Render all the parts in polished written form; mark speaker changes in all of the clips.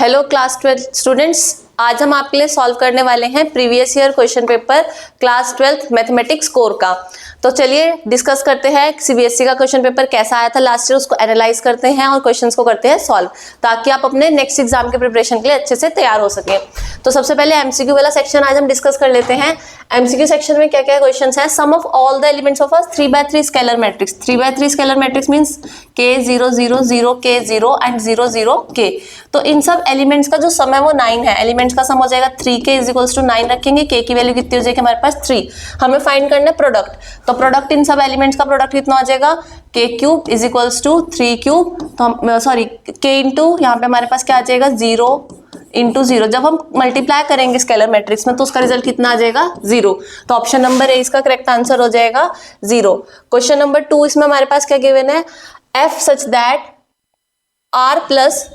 Speaker 1: Hello class 12 students, आज हम आपके लिए सॉल्व करने वाले हैं previous year question paper class 12 mathematics core का। तो चलिए डिस्कस करते हैं सीबीएसई का क्वेश्चन पेपर कैसा आया था लास्ट ईयर, उसको एनालाइज करते हैं और क्वेश्चंस को करते हैं सॉल्व, ताकि आप अपने नेक्स्ट एग्जाम के प्रिपरेशन के लिए अच्छे से तैयार हो सकें। तो सबसे पहले एमसीक्यू वाला सेक्शन आज हम डिस्कस कर लेते हैं। एमसीक्यू सेक्शन में क्या क्या क्वेश्चंस हैं? Sum of all the elements of a 3x3 scalar matrix. 3x3 scalar matrix means k 0 0 0 k 0 and 0 0 k। तो इन सब एलिमेंट्स का जो सम है वो 9 है। एलिमेंट्स का सम हो जाएगा 3k इज 9 रखेंगे, k की वैल्यू कितनी हो जाएगी हमारे पास 3। हमें फाइंड करना है प्रोडक्ट, तो प्रोडक्ट इन सब एलिमेंट्स का प्रोडक्ट कितना हो जाएगा k क्यूब इज 3 क्यूब। तो हम सॉरी k इंटू यहाँ पे हमारे पास क्या आ जाएगा 0 इंटू 0। जब हम मल्टीप्लाई करेंगे स्केलर मैट्रिक्स में तो उसका रिजल्ट कितना आ जाएगा 0। तो ऑप्शन नंबर ए इसका करेक्ट आंसर हो जाएगा 0। क्वेश्चन नंबर 2, इसमें हमारे पास क्या गिवन है? f such that r plus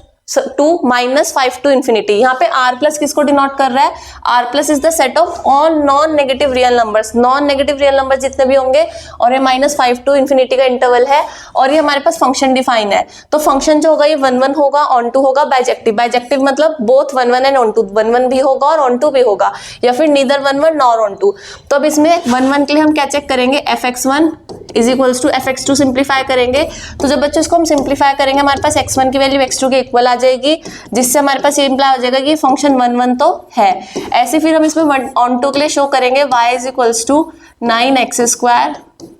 Speaker 1: 2 minus 5 to infinity. यहाँ पे r प्लस किसको डिनोट कर रहा है? r plus is the set of all non negative real numbers. Non negative real number जितने भी होंगे, और ये -5 टू इन्फिनिटी का इंटरवल है, और ये हमारे पास फंक्शन डिफाइन है। तो फंक्शन जो होगा ये 1 1 होगा, ऑन टू होगा, बाइजेक्टिव। बाइजेक्टिव मतलब बोथ 1 1 एंड ऑन टू, 1 1 भी होगा और ऑन टू भी होगा, या फिर नीदर 1 1 नॉर ऑन टू। तो अब इसमें 1 1 के लिए हम क्या चेक करेंगे? fx1 is equals to fx2 simplify करेंगे। तो जब बच्चों इसको हम सिंप्लीफाई करेंगे हमारे पास x1 की वैल्यू x2 के इक्वल आ जाएगी, जिससे हमारे पास ये इंप्लाई हो जाएगा कि फंक्शन 1 1 तो है। ऐसे फिर हम इसमें ऑन टू के लिए शो करेंगे y is equals to 9x square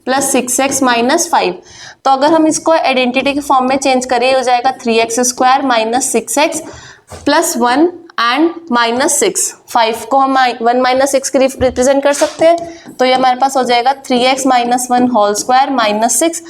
Speaker 1: plus 6x minus 5। तो अगर हम इसको आइडेंटिटी के फॉर्म में चेंज करें हो जाएगा 3x square minus 6x plus 1 and minus 6। 5 को हम 1 माइनस 6 के रिप्रेजेंट कर सकते हैं, तो ये हमारे पास हो जाएगा 3x minus 1 whole square minus 6।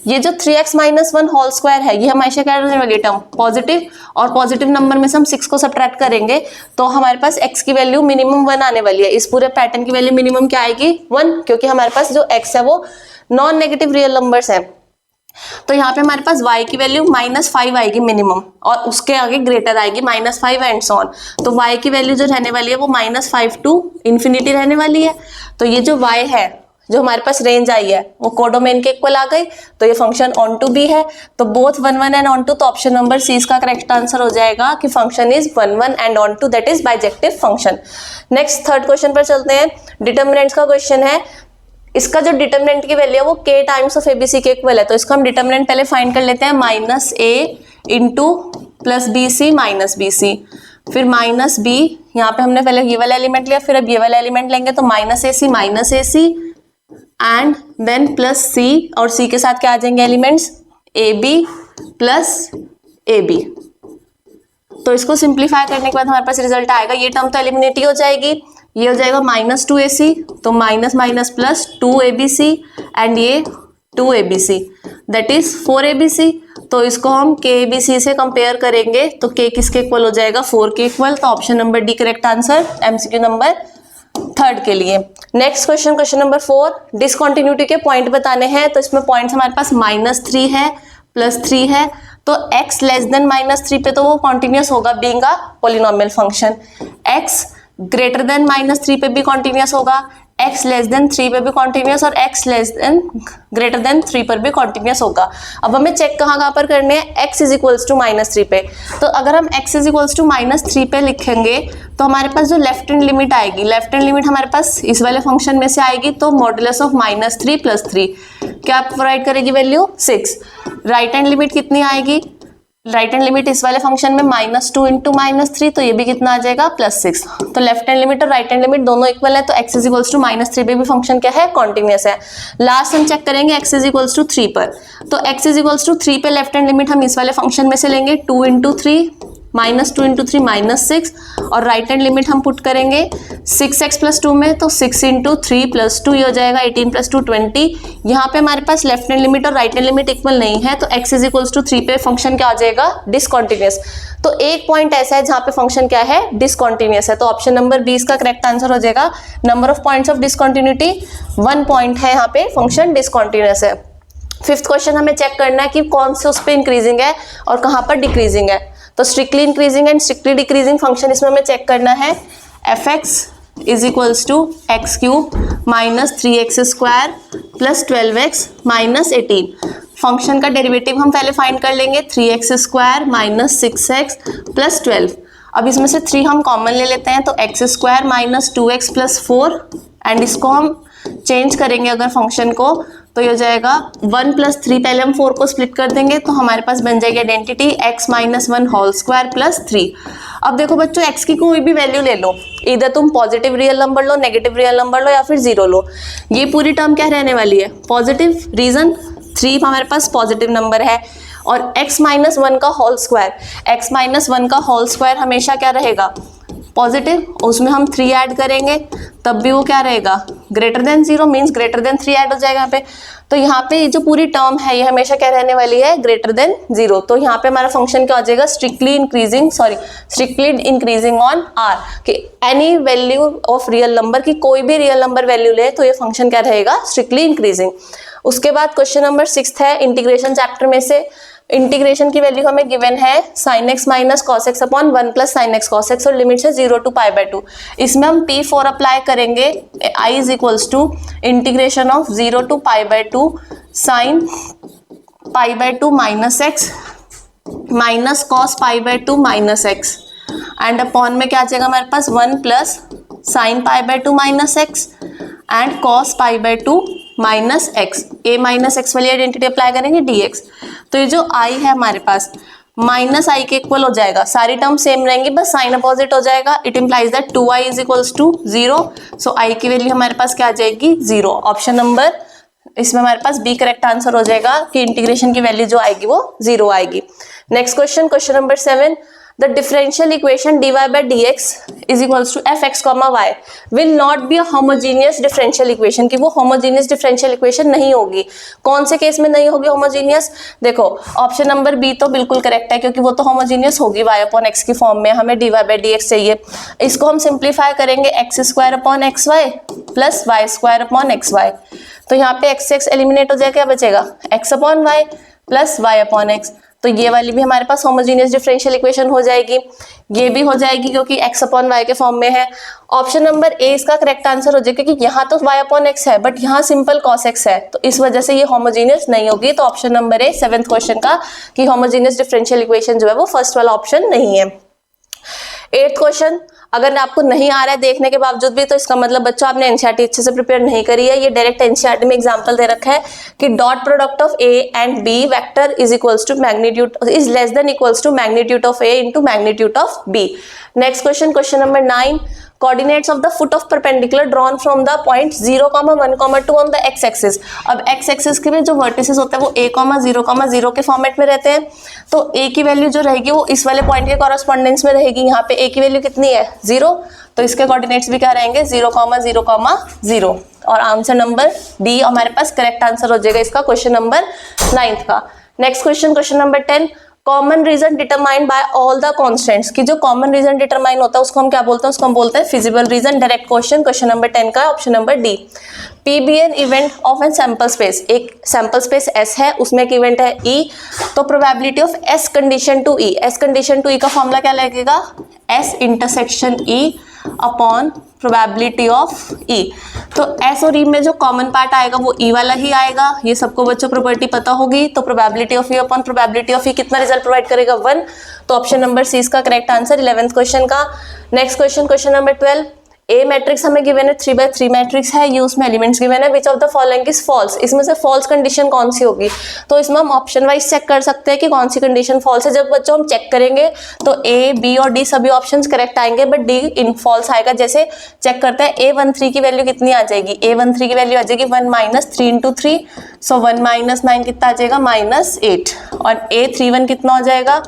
Speaker 1: ये जो 3x माइनस 1 होल स्क्वायर है ये हमेशा क्या रहने वाली टर्म पॉजिटिव, और पॉजिटिव नंबर में से हम 6 को सब्ट्रैक्ट करेंगे तो हमारे पास x की वैल्यू मिनिमम 1 आने वाली है। इस पूरे पैटर्न की वैल्यू मिनिमम क्या आएगी 1, क्योंकि हमारे पास जो x है वो नॉन नेगेटिव रियल नंबर्स है। तो यहाँ पे हमारे पास y की वैल्यू -5 आएगी मिनिमम, और उसके आगे ग्रेटर आएगी -5 एंड सो ऑन। तो y की वैल्यू जो रहने वाली है वो -5 टू इन्फिनिटी रहने वाली है। तो ये जो y है जो हमारे पास रेंज आई है वो कोडोमेन के इक्वल आ गई, तो ये फंक्शन ऑन टू भी है। तो बोथ 1 1 एंड ऑन टू, तो ऑप्शन नंबर सी इसका करेक्ट आंसर हो जाएगा कि function is 1 1 and onto, that is bijective function. Next third question पर चलते हैं। डिटर्मिनेंट्स का क्वेश्चन है। इसका जो डिटर्मिनेंट की वैल्यू है वो k टाइम्स ऑफ abc के इक्वल है। तो इसका हम डिटर्मिनेंट पहले फाइंड कर लेते हैं, -a into plus bc minus bc, फिर -b। यहाँ पे हमने पहले ये वाला एलिमेंट लिया, फिर अब ये वाला एलिमेंट लेंगे तो -ac and then plus c, और c के साथ क्या आ जाएंगे एलिमेंट्स ab प्लस ab। तो इसको सिंप्लीफाई करने के बाद हमारे पास रिजल्ट आएगा, ये टर्म तो एलिमिनेट ही हो जाएगी, ये हो जाएगा -2ac, तो minus minus plus 2abc and ये 2abc दैट इज 4abc। तो इसको हम kabc से कंपेयर करेंगे तो k किसके इक्वल हो जाएगा 4 के इक्वल। तो option number D correct answer MCQ number 3 के लिए। Next question, question number 4, discontinuity के पॉइंट बताने हैं। तो इसमें पॉइंट्स हमारे पास -3 है, +3 है, तो x लेस देन -3 पे तो वो कॉन्टिन्यूस होगा being a polynomial function. x greater than -3 पे भी कॉन्टिन्यूस होगा, x लेस देन 3 पे भी कॉन्टिन्यूस, और x less than greater than 3 पर भी कॉन्टिन्यूस होगा। अब हमें चेक कहाँ पर करने हैं? x इज इक्वल्स टू -3 पे। तो अगर हम x इज इक्वल्स टू -3 पे लिखेंगे तो हमारे पास जो लेफ्ट हैंड लिमिट आएगी, लेफ्ट हैंड लिमिट हमारे पास इस वाले फंक्शन में से आएगी, तो मॉडुलस ऑफ -3 + 3 क्या प्रोवाइड करेगी वैल्यू 6। राइट हैंड लिमिट कितनी आएगी? राइट हैंड लिमिट इस वाले फंक्शन में -2 इंटू -3, तो ये भी कितना आ जाएगा +6। तो लेफ्ट हैंड लिमिट और राइट हैंड लिमिट दोनों इक्वल है, तो x इज इक्वल्स टू -3 पे भी फंक्शन क्या है कॉन्टिन्यूस है। लास्ट हम चेक करेंगे x इज इक्वल्स टू 3 पर। तो x इज इक्वल्स टू 3 पे लेफ्ट हैंड लिमिट हम इस वाले फंक्शन में से लेंगे, 2 इंटू 3 -2 इंटू 3 -6, और राइट हैंड लिमिट हम पुट करेंगे 6x प्लस 2 में, तो 6 इंटू 3 + 2 ये हो जाएगा 18 + 2 20। यहाँ पे हमारे पास लेफ्ट हैंड लिमिट और राइट हैंड लिमिट इक्वल नहीं है, तो x इज इक्वल्स टू 3 पे फंक्शन क्या आ जाएगा डिसकंटिन्यूअस। तो एक पॉइंट ऐसा है जहाँ पे फंक्शन क्या है डिसकंटिन्यूअस है, तो ऑप्शन नंबर बी इसका करेक्ट आंसर हो जाएगा। Number of points of discontinuity 1 point है, यहाँ पे फंक्शन डिसकंटिन्यूअस है। 5th क्वेश्चन हमें चेक करना है कि कौन से उस पर इंक्रीजिंग है और कहाँ पर डिक्रीजिंग है। तो strictly increasing and strictly decreasing function इसमें हमें चेक करना है। fx is equals to x³ minus 3x square plus 12x minus 18। Function का डेरिवेटिव हम पहले फाइंड कर लेंगे, 3x square minus 6x plus 12। अब इसमें से 3 हम कॉमन ले लेते हैं, तो x square minus 2x plus 4, and इसको हम चेंज करेंगे अगर फंक्शन को, तो ये हो जाएगा 1 प्लस 3, पहले हम 4 को स्प्लिट कर देंगे तो हमारे पास बन जाएगी identity x minus 1 whole square plus 3। अब देखो बच्चों, x की कोई भी वैल्यू ले लो, इधर तुम पॉजिटिव रियल नंबर लो, नेगेटिव रियल नंबर लो या फिर 0 लो, ये पूरी टर्म क्या रहने वाली है, पॉजिटिव। रीजन 3 हमारे पास पॉजिटिव नंबर है, और x माइनस 1 का होल स्क्वायर, x माइनस 1 का होल स्क्वायर हमेशा क्या रहेगा, पॉजिटिव। उसमें हम 3 ऐड करेंगे तब भी वो क्या रहेगा, greater than 0, means greater than 3 add हो जाएगा यहाँ पे। तो यहाँ पे जो पूरी टर्म है ये हमेशा क्या रहने वाली है, ग्रेटर देन 0। तो यहाँ पे हमारा फंक्शन क्या हो जाएगा, स्ट्रिक्टली इंक्रीजिंग ऑन r, कि any value of real number की कोई भी रियल नंबर वैल्यू ले तो ये फंक्शन क्या रहेगा, स्ट्रिक्टली इंक्रीजिंग। उसके बाद क्वेश्चन नंबर 6 है इंटीग्रेशन चैप्टर में से। इंटीग्रेशन की वैल्यू हमें गिवन है sin x minus cos x upon 1 plus sine x cos x, और लिमिट है 0 टू π/2। इसमें हम P4 अप्लाई करेंगे, I is equals to integration of 0 to π/2 sine π/2 minus x minus cos π/2 minus x, and upon में क्या आ जाएगा हमारे पास 1 plus sine π/2 minus x and cos π/2 minus x, a minus x वाली आइडेंटिटी अप्लाई करेंगे dx। तो ये जो i है हमारे पास माइनस आई के इक्वल हो जाएगा, सारी टर्म सेम रहेंगी, बस साइन अपोजिट हो जाएगा। It implies that 2i is equals to 0, so i की वैल्यू हमारे पास क्या आ जाएगी, 0। ऑप्शन नंबर इसमें हमारे पास बी करेक्ट आंसर हो जाएगा कि इंटीग्रेशन की वैल्यू जो आएगी वो 0 आएगी। Next question, question number 7, the differential equation dy by dx is equals to fx comma y will not be a homogeneous differential equation, कि वो homogeneous differential equation नहीं होगी। कौन से केस में नहीं होगी homogeneous, देखो ऑप्शन नंबर बी तो बिल्कुल करेक्ट है, क्योंकि वो तो homogeneous होगी y अपॉन x की फॉर्म में, हमें dy by dx चाहिए। इसको हम सिंप्लीफाई करेंगे x square upon X Y plus Y square upon X Y, तो यहाँ पे x से x एलिमिनेट हो जाएगा, क्या बचेगा x upon Y plus Y upon X, तो ये वाली भी हमारे पास होमोजीनियस डिफरेंशियल इक्वेशन हो जाएगी, ये भी हो जाएगी क्योंकि x अपॉन वाई के फॉर्म में है। ऑप्शन नंबर ए इसका करेक्ट आंसर हो जाएगा, क्योंकि यहाँ तो y अपॉन एक्स है बट यहाँ सिंपल cos x है, तो इस वजह से ये होमोजीनियस नहीं होगी। तो ऑप्शन नंबर ए 7th क्वेश्चन का कि होमोजीनियस डिफरेंशियल इक्वेशन जो है वो फर्स्ट वाला ऑप्शन नहीं है। 8th क्वेश्चन, अगर आपको नहीं आ रहा है देखने के बावजूद भी, तो इसका मतलब बच्चों आपने एनसीईआरटी अच्छे से प्रिपेयर नहीं करी है। ये डायरेक्ट एनसीईआरटी में एग्जांपल दे रखा है कि dot product of A and B vector is equals to magnitude is less than equals to magnitude of A into magnitude of B. Next question, question number 9, coordinates of the foot of perpendicular drawn from the point 0, 1, 2 on the x axis। अब x axis के में जो vertices होता है वो a, 0, के format में रहते हैं, तो a की वैल्यू जो रहेगी वो इस वाले पॉइंट के कॉरेस्पॉन्डेंस में रहेगी। यहाँ पे a की वैल्यू कितनी है, 0, तो इसके कोऑर्डिनेट्स भी क्या रहेंगे, 0, 0, और आंसर नंबर डी हमारे पास करेक्ट आंसर हो जाएगा इसका क्वेश्चन नंबर 9th का। Next question, question number 10, common region determined by all the constants, की जो कॉमन रीजन डिटरमाइन होता है उसको हम क्या बोलते हैं, उसको हम बोलते हैं feasible region. Direct question, question number 10 का option number D. P be an event of an sample space, एक सैंपल स्पेस एस है, उसमें एक इवेंट है ई, तो probability of S condition to E, S condition to E का formula क्या लगेगा, S intersection E upon probability of E. तो एस और ई में जो कॉमन पार्ट आएगा वो ई वाला ही आएगा, ये सबको बच्चों प्रॉपर्टी पता होगी। तो probability of E upon probability of E कितना रिजल्ट प्रोवाइड करेगा, 1, तो ऑप्शन नंबर सी इसका करेक्ट आंसर 11th क्वेश्चन का। Next question, question number 12, A matrix हमें गिवन है 3/3 मैट्रिक्स है, ये उसमें एलिमेंट्स गिवन है, which of the following is false, इसमें से फॉल्स कंडीशन कौन सी होगी, तो इसमें हम ऑप्शन वाइज चेक कर सकते हैं कि कौन सी कंडीशन फॉल्स है। जब बच्चों हम चेक करेंगे तो ए, बी और डी सभी ऑप्शंस करेक्ट आएंगे, बट डी इन फॉल्स आएगा। जैसे चेक करते हैं, A13 की वैल्यू कितनी आ जाएगी, A13 की वैल्यू आ जाएगी 1 माइनस 3 × 3, सो 1 माइनस 9 कितना आ जाएगा, -8, और A31 कितना हो जाएगा,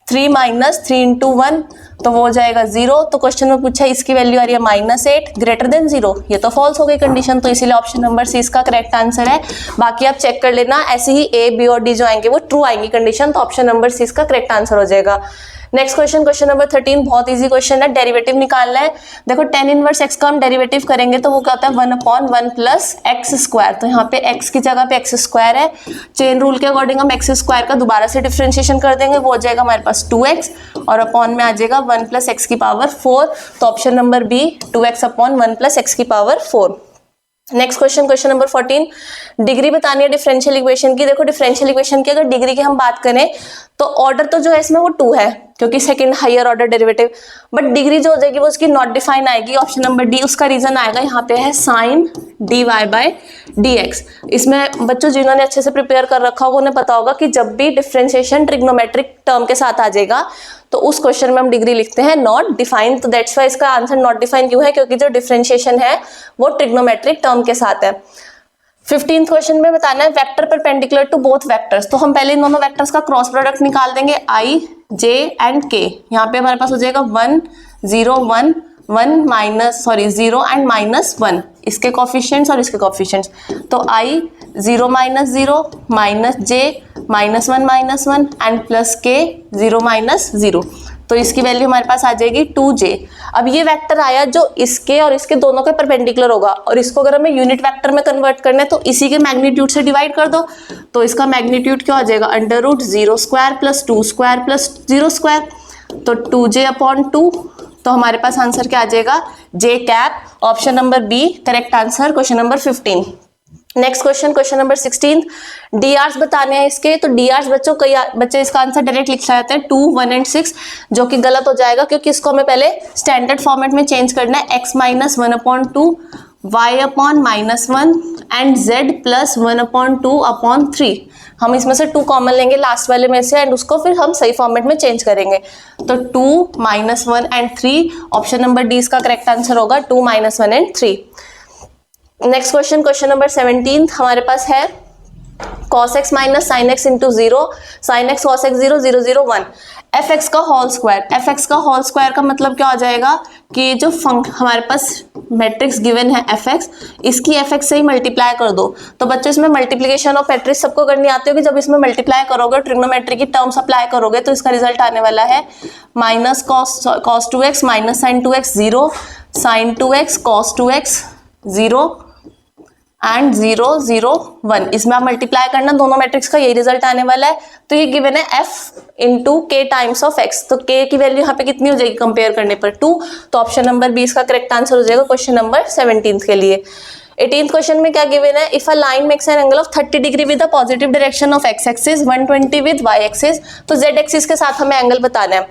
Speaker 1: 3 माइनस 3 × 1, तो वो हो जाएगा 0। तो क्वेश्चन में पूछा इसकी वैल्यू आ रही है -8 ग्रेटर देन 0, ये तो फॉल्स हो गई कंडीशन, तो इसीलिए ऑप्शन नंबर सी इसका करेक्ट आंसर है। बाकी आप चेक कर लेना, ऐसे ही ए, बी और डी जो आएंगे वो ट्रू आएंगी कंडीशन, तो ऑप्शन नंबर सी इसका करेक्ट आंसर हो जाएगा। नेक्स्ट क्वेश्चन, क्वेश्चन नंबर 13, बहुत इजी क्वेश्चन है, डेरिवेटिव निकालना है। देखो tan इनवर्स x का हम डेरिवेटिव करेंगे तो वो क्या होता है 1/1 प्लस एक्स स्क्वायर, तो यहाँ पे x की जगह पे एक्स स्क्वायर है, चेन रूल के अकॉर्डिंग हम एक्स स्क्वायर का दोबारा से डिफरेंशिएशन कर देंगे, वो हो जाएगा हमारे पास 2x, और अपॉन में आ जाएगा 1 प्लस एक्स की पावर 4, तो option number B 2x upon 1 plus x की power 4। Next question, question number 14, degree बतानी है डिफरेंशियल इक्वेशन की। देखो डिफरेंशियल इक्वेशन की अगर डिग्री की हम बात करें तो ऑर्डर तो जो है इसमें वो 2 है, क्योंकि second higher order derivative. But degree जो हो जाएगी वो उसकी नॉट डिफाइन आएगी, ऑप्शन नंबर डी उसका रीजन आएगा। यहाँ पे है साइन dy बाय dx। इसमें बच्चों जिन्होंने अच्छे से प्रिपेयर कर रखा होगा उन्हें पता होगा कि जब भी डिफरेंशिएशन ट्रिग्नोमेट्रिक टर्म के साथ आ जाएगा तो उस क्वेश्चन में हम डिग्री लिखते हैं नॉट डिफाइन। तो दैट्स वाई इसका आंसर नॉट डिफाइन क्यों है, क्योंकि जो डिफरेंशिएशन है वो ट्रिग्नोमेट्रिक टर्म के साथ है। 15th क्वेश्चन में बताना है vector perpendicular to both vectors. तो हम पहले इन दोनों वेक्टर्स का क्रॉस प्रोडक्ट निकाल देंगे i, j एंड k। यहाँ पे हमारे पास हो जाएगा 1 0 1 1 माइनस 0 एंड -1, इसके कोफिशिएंट्स और इसके कोफिशिएंट्स। तो i 0 -0 minus j -1 and plus k 0 -0। तो इसकी वैल्यू हमारे पास आ जाएगी 2j। अब ये वेक्टर आया जो इसके और इसके दोनों के परपेंडिकुलर होगा, और इसको अगर हमें यूनिट वेक्टर में कन्वर्ट करना है तो इसी के मैग्नीट्यूड से डिवाइड कर दो। तो इसका मैग्नीट्यूड क्या हो जाएगा, √0² + 2² + 0²। तो 2j अपॉन 2। तो हमारे पास आंसर क्या आ जाएगा, j cap. Option number B correct answer question number 15। Next question, question number 16, DRs बताने हैं इसके। तो DRs बच्चों कई बच्चे इसका आंसर डायरेक्ट लिख जाते हैं 2 1 एंड 6, जो कि गलत हो जाएगा क्योंकि इसको हमें पहले स्टैंडर्ड फॉर्मेट में चेंज करना है। x - 1/2 y/-1 and z + 1/2/3। हम इसमें से 2 कॉमन लेंगे लास्ट वाले में से एंड उसको फिर हम सही फॉर्मेट में चेंज करेंगे। तो 2 -1 एंड 3, ऑप्शन नंबर डी इसका करेक्ट आंसर होगा 2 -1 and 3। Next question, question number 17 हमारे पास है cos x - sin x × 0 sin x cos x 0 0 0 1 fx का होल स्क्वायर। fx का होल स्क्वायर का मतलब क्या हो जाएगा कि जो हमारे पास मैट्रिक्स गिवन है fx, इसकी fx से ही मल्टीप्लाई कर दो। तो बच्चों इसमें मल्टीप्लिकेशन ऑफ मैट्रिक्स सबको करनी आती होगी। जब इसमें मल्टीप्लाई करोगे, ट्रिग्नोमेट्री की टर्म्स अप्लाई करोगे, तो इसका रिजल्ट आने वाला है -cos 2x -sin 2x 0 sin 2x cos 2x 0 and 0 0 1। इसमें आप मल्टीप्लाई करना दोनों मैट्रिक्स का, यही रिजल्ट आने वाला है। तो ये गिवन है f × k times of x। तो k की वैल्यू यहाँ पे कितनी हो जाएगी कंपेयर करने पर, 2। तो ऑप्शन नंबर बी इसका करेक्ट आंसर हो जाएगा क्वेश्चन नंबर 17 के लिए। 18th क्वेश्चन में क्या गिवन है, if a line makes an angle of 30 degree with the positive direction of x axis 120 with y axis. तो z एक्सिस के साथ हमें एंगल बताना है।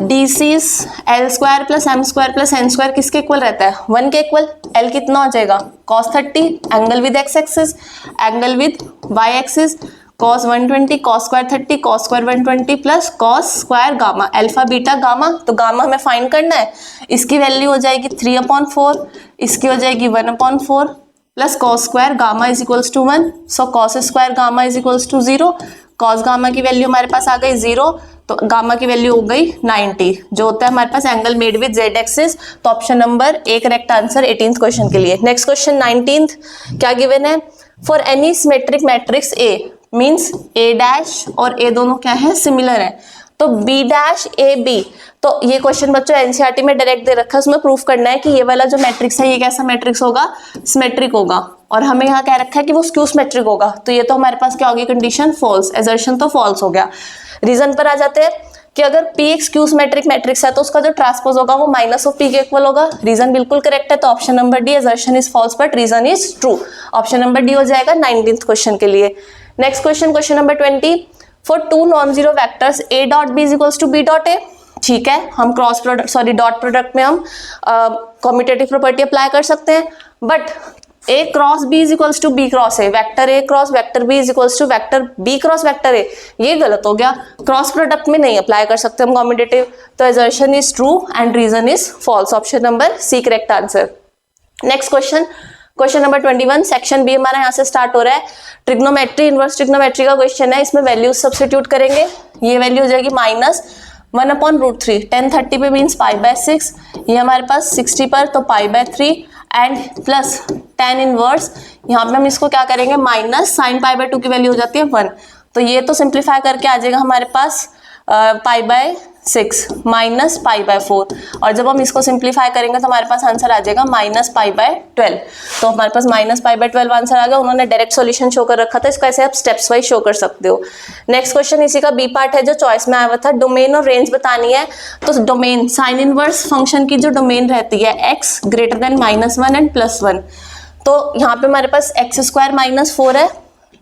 Speaker 1: DCs L² + M² + N² किसके इक्वल रहता है, 1 के इक्वल। L कितना हो जाएगा, cos 30 angle with x axis, angle with y axis, cos 120 cos square 30 cos square 120 plus cos square gamma, alpha beta gamma. तो गामा हमें फाइंड करना है, इसकी वैल्यू हो जाएगी 3/4, इसकी हो जाएगी 1/4 plus cos square gamma is equals to 1। So cos square gamma is equals to 0। cos gamma की वैल्यू हमारे पास आ गई 0, तो गामा की वैल्यू हो गई 90, जो होता है हमारे पास angle made with z axis. तो option number A correct answer 18th question के लिए। नेक्स्ट क्वेश्चन 19th क्या गिवन है, for any symmetric matrix A means A' और A दोनों क्या है, सिमिलर है। तो B', तो ये क्वेश्चन बच्चों एनसीईआरटी में डायरेक्ट दे रखा है, उसमें प्रूफ करना है कि ये वाला जो मैट्रिक्स है ये कैसा मैट्रिक्स होगा, सिमेट्रिक होगा। और हमें यहाँ कह रखा है कि वो स्क्यू सिमेट्रिक होगा। तो ये तो हमारे पास क्या होगी कंडीशन, फॉल्स। एजर्शन तो फॉल्स हो गया। रीजन पर आ जाते हैं कि अगर P एक स्क्यू सिमेट्रिक मैट्रिक्स है तो उसका जो ट्रांसपोज होगा वो -P के इक्वल होगा। रीजन बिल्कुल करेक्ट है, तो option number D assertion is false but reason is true. Option number D हो जाएगा 19th क्वेश्चन के लिए। Next question, question number 20, for 2 non zero vectors A.B = B.A। ठीक है, हम क्रॉस प्रोडक्ट डॉट प्रोडक्ट में हम कम्यूटेटिव प्रॉपर्टी अप्लाई कर सकते हैं। But A cross B = B cross A, vector A cross vector B = vector B cross vector A, ये गलत हो गया। क्रॉस प्रोडक्ट में नहीं अप्लाई कर सकते हम कम्यूटेटिव। तो assertion is true and reason is false. Option number C correct answer. Next question, question number 21, section B हमारा यहाँ से स्टार्ट हो रहा है। ट्रिग्नोमेट्री, इनवर्स ट्रिग्नोमेट्री का क्वेश्चन है। इसमें वैल्यूज सब्स्टिट्यूट करेंगे। ये वैल्यू हो जाएगी -1/√3, 10/30 पे मीन्स π/6, ये हमारे पास 60 पर तो π/3 एंड प्लस tan इनवर्स, यहाँ पे हम इसको क्या करेंगे माइनस sin π/2 की वैल्यू हो जाती है 1। तो ये तो सिंप्लीफाई करके आ जाएगा हमारे पास π/6 माइनस π/4, और जब हम इसको सिंप्लीफाई करेंगे तो हमारे पास आंसर आ जाएगा -π/12। तो हमारे पास -π/12 आंसर आ गया। उन्होंने डायरेक्ट सॉल्यूशन शो कर रखा था, इसको ऐसे आप स्टेप्स वाइज शो कर सकते हो। नेक्स्ट क्वेश्चन इसी का बी पार्ट है जो चॉइस में आया हुआ था। डोमेन और रेंज बतानी है। तो डोमेन, साइन इनवर्स फंक्शन की जो डोमेन रहती है x > -1 एंड +1, तो यहाँ पे हमारे पास x² - 4 है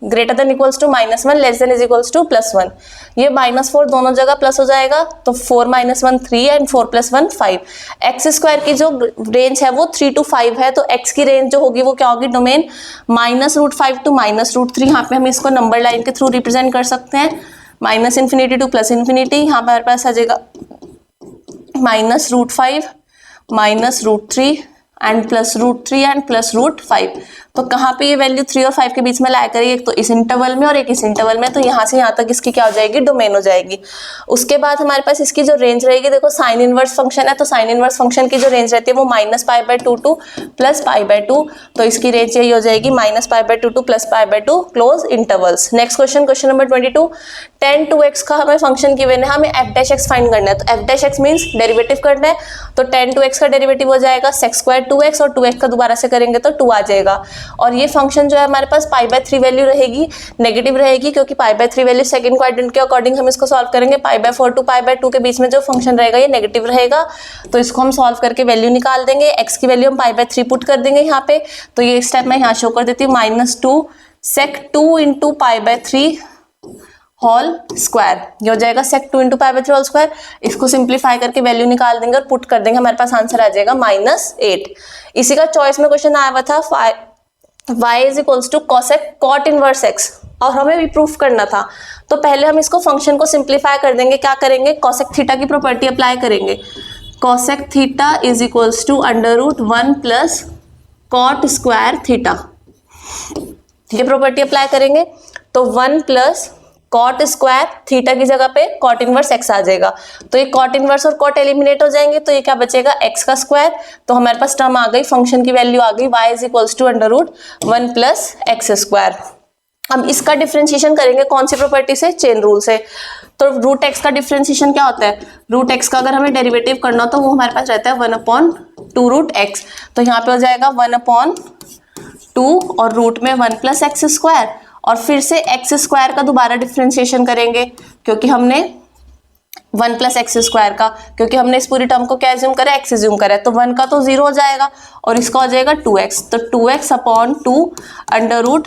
Speaker 1: greater than equals to -1 less than is equals to +1। ये -4 दोनों जगह प्लस हो जाएगा, तो 4 - 1 3 एंड 4 + 1 5। एक्स स्क्वायर की जो रेंज है वो 3 to 5 है, तो एक्स की रेंज जो होगी वो क्या होगी, डोमेन -√5 to -√3। यहाँ पे हम इसको नंबर लाइन के थ्रू रिप्रेजेंट कर सकते हैं, -∞ to +∞। यहाँ पे हमारे पास आ जाएगा -√5 -√3 एंड +√3 एंड +√5। तो कहाँ पे ये वैल्यू 3 और 5 के बीच में लाया करेगी, एक तो इस इंटरवल में और एक इस इंटरवल में, तो यहाँ से यहाँ तक इसकी क्या हो जाएगी, डोमेन हो जाएगी। उसके बाद हमारे पास इसकी जो रेंज रहेगी, देखो साइन इनवर्स फंक्शन है, तो साइन इनवर्स फंक्शन की जो रेंज रहती है वो -π/2 to +π/2, तो इसकी रेंज यही हो जाएगी -π/2 to +π/2 close intervals. Next question number 22, tan 2x का हमें फंक्शन गिवन है, हमें f' फाइंड करना है, तो f' मीन्स डेरिवेटिव करना है, तो tan 2x का डेरिवेटिव हो जाएगा sec² 2x, और 2x का दोबारा से करेंगे तो 2 आ जाएगा। और ये फंक्शन जो है हमारे पास π/3 वैल्यू रहेगी, नेगेटिव रहेगी, क्योंकि π/3 वैल्यू सेकंड क्वाड्रेंट के अकॉर्डिंग हम इसको सॉल्व करेंगे। π/4 to π/2 के बीच में जो फंक्शन रहेगा ये नेगेटिव रहेगा, तो इसको हम सॉल्व करके वैल्यू निकाल देंगे। x की वैल्यू हम π/3 पुट कर देंगे यहाँ पे, तो ये स्टेप मैं यहाँ शो कर देती हूँ, -2 sec2 × π/3 होल स्क्वायर, ये हो जाएगा sec2 × π/3 होल स्क्वायर। इसको सिंप्लीफाई करके वैल्यू निकाल देंगे और पुट कर देंगे, हमारे पास आंसर आ जाएगा -8। इसी का चॉइस में क्वेश्चन आया हुआ था, y = cot इनवर्स x, और हमें भी प्रूफ करना था। तो पहले हम इसको फंक्शन को सिंप्लीफाई कर देंगे, क्या करेंगे, cosec थीटा की प्रॉपर्टी अप्लाई करेंगे। cosec theta = √1 + cot square theta, ये प्रॉपर्टी अप्लाई करेंगे, तो 1 + कॉट स्क्वायर थीटा की जगह पे कॉट इनवर्स एक्स आ जाएगा, तो ये कॉट इनवर्स और कॉट एलिमिनेट हो जाएंगे, तो ये क्या बचेगा, एक्स का स्क्वायर। तो हमारे पास टर्म आ गई, फंक्शन की वैल्यू आ गई, y = √1 + x²। अब इसका डिफरेंशिएशन करेंगे कौन सी प्रॉपर्टी से, चेन रूल से। तो √x का डिफरेंशिएशन क्या होता है, √x का अगर हमें डेरिवेटिव करना हो तो वो हमारे पास रहता है 1/2√x, तो यहाँ पे हो जाएगा 1/2 और रूट में 1 + x², और फिर से x² का दोबारा डिफरेंशिएशन करेंगे, क्योंकि हमने 1 + x² का, क्योंकि हमने इस पूरी टर्म को क्या एज्यूम करा, x एज्यूम करा है, तो 1 का तो 0 हो जाएगा और इसका हो जाएगा 2x, तो 2x/2 √1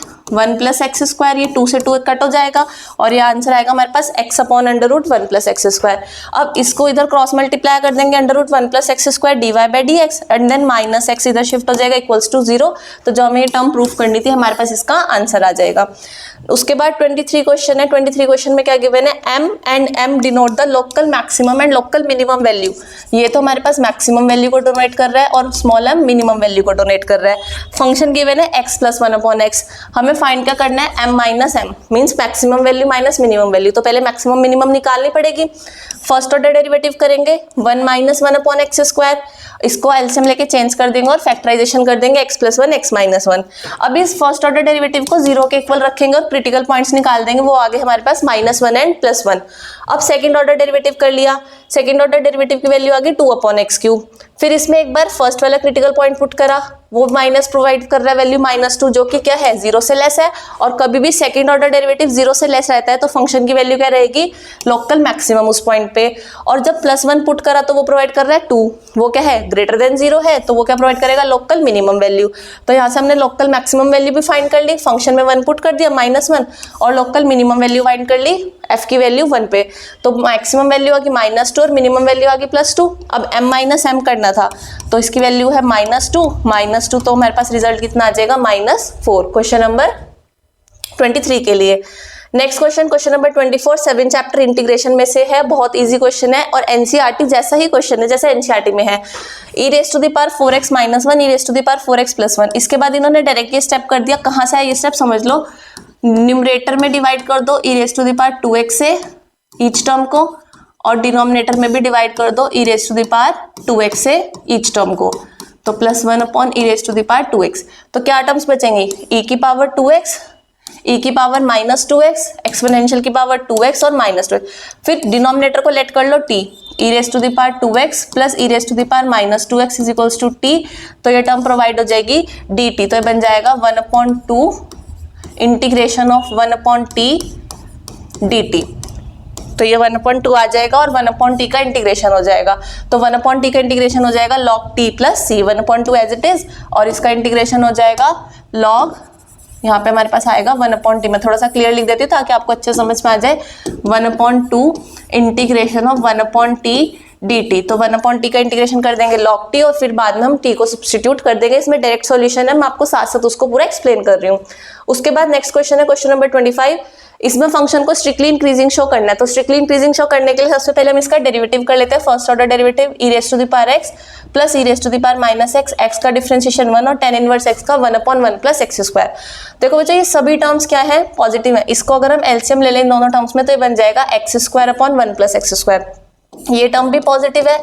Speaker 1: + x², ये 2 से 2 कट हो जाएगा और ये आंसर आएगा हमारे पास x/√1 + x²। अब इसको इधर क्रॉस मल्टीप्लाई कर देंगे, √1 + x² dy/dx, and then -x इधर शिफ्ट हो जाएगा = 0, तो जो हमें ये टर्म प्रूफ करनी थी हमारे पास इसका आंसर आ जाएगा। उसके बाद 23 क्वेश्चन है, 23 क्वेश्चन में क्या गिवन है, m and m denote the local maximum and local minimum value. ये तो हमारे पास मैक्सिमम वैल्यू को डोनेट कर रहा है और स्मॉल m मिनिमम वैल्यू को डोनेट कर रहा है। फंक्शन गिवन है x + 1/x, हमें फाइंड क्या करना है, m - m means maximum value minus minimum value, तो पहले मैक्सिमम मिनिमम निकालनी पड़ेगी। फर्स्ट ऑर्डर डेरिवेटिव करेंगे 1 - 1/x², इसको एलसीएम लेके चेंज कर देंगे और फैक्टराइजेशन कर देंगे x + 1 x - 1। अब इस फर्स्ट ऑर्डर डेरिवेटिव को 0 के इक्वल रखेंगे और क्रिटिकल पॉइंट्स निकाल देंगे, वो आगे हमारे पास -1 एंड +1। अब सेकंड ऑर्डर डेरिवेटिव कर लिया, सेकंड ऑर्डर डेरिवेटिव की वैल्यू आ गई 2/x³। फिर इसमें एक बार फर्स्ट वाला क्रिटिकल पॉइंट पुट करा, वो माइनस प्रोवाइड कर रहा है वैल्यू -2, जो कि क्या है, 0 से लेस है, और कभी भी सेकंड ऑर्डर डेरिवेटिव 0 से लेस रहता है तो फंक्शन की वैल्यू क्या रहेगी, लोकल मैक्सिमम उस पॉइंट पे। और जब +1 पुट करा तो वो प्रोवाइड कर रहा है 2, वो क्या है, ग्रेटर देन 0 है, तो वो क्या प्रोवाइड करेगा, लोकल मिनिमम वैल्यू। तो यहाँ से हमने लोकल मैक्सिमम वैल्यू भी फाइंड कर ली, फंक्शन में 1 पुट कर दिया -1, और लोकल मिनिमम वैल्यू फाइंड कर ली, f की वैल्यू 1 पे, तो मैक्सिमम वैल्यू आ गई -2 और मिनिमम वैल्यू आ गई +2। अब m - m करना था, तो इसकी वैल्यू है -2, तो हमारे पास रिजल्ट कितना आ जाएगा, -4। क्वेश्चन नंबर 23 के लिए। Next question number 24, 7 chapter integration में से है, बहुत इजी क्वेश्चन है और एनसीईआरटी जैसा ही क्वेश्चन है जैसा एनसीईआरटी में है। e⁴x - 1 e⁴x + 1, इसके बाद इन्होंने डायरेक्ट ये स्टेप कर दिया, कहाँ से है ये स्टेप समझ लो, न्यूमरेटर में डिवाइड कर दो e⁴2x से ईच टर्म को, और डिनोमिनेटर में भी डिवाइड कर दो e⁴2x से ईच टर्म को, तो +1/e⁴2x। तो क्या टर्म्स बचेंगे, e⁴2x, e⁻²x, एक्सपोनेंशियल की पावर 2x और -2x। फिर डिनोमिनेटर को लेट कर लो t, e⁴2x + e⁻²x = t, तो ये टर्म प्रोवाइड हो जाएगी dt, तो ये बन जाएगा 1/2 इंटीग्रेशन ऑफ 1/t dt, तो ये 1/2 आ जाएगा और 1/t का इंटीग्रेशन हो जाएगा, तो 1/t का इंटीग्रेशन हो जाएगा log t + c, 1/2 as it is, और इसका इंटीग्रेशन हो जाएगा log यहाँ पे हमारे पास आएगा 1/t। मैं थोड़ा सा क्लियर लिख देती हूँ ताकि आपको अच्छे समझ में आ जाए। 1/2 इंटीग्रेशन ऑफ 1/t dt। तो 1/t का इंटीग्रेशन कर देंगे log t, और फिर बाद में हम t को सब्स्टिट्यूट कर देंगे। इसमें डायरेक्ट सॉल्यूशन है, मैं आपको साथ साथ उसको पूरा एक्सप्लेन कर रही हूँ। उसके बाद नेक्स्ट क्वेश्चन है क्वेश्चन नंबर 25। इसमें फंक्शन को स्ट्रिक्टली इंक्रीजिंग शो करना है। तो स्ट्रिक्टली इंक्रीजिंग शो करने के लिए सबसे पहले हम इसका डेरिवेटिव कर लेते हैं। First order derivative e raised to the power x plus e raised to the power minus x, x का डिफरेंशिएशन 1 और tan इनवर्स x का 1/1 प्लस x स्क्वायर। देखो बच्चों ये सभी टर्म्स क्या है, पॉजिटिव है। इसको अगर हम एलसीएम ले लें इन दोनों टर्म्स में तो ये बन जाएगा x² 1 प्लस x स्क्वायर। ये टर्म भी पॉजिटिव है,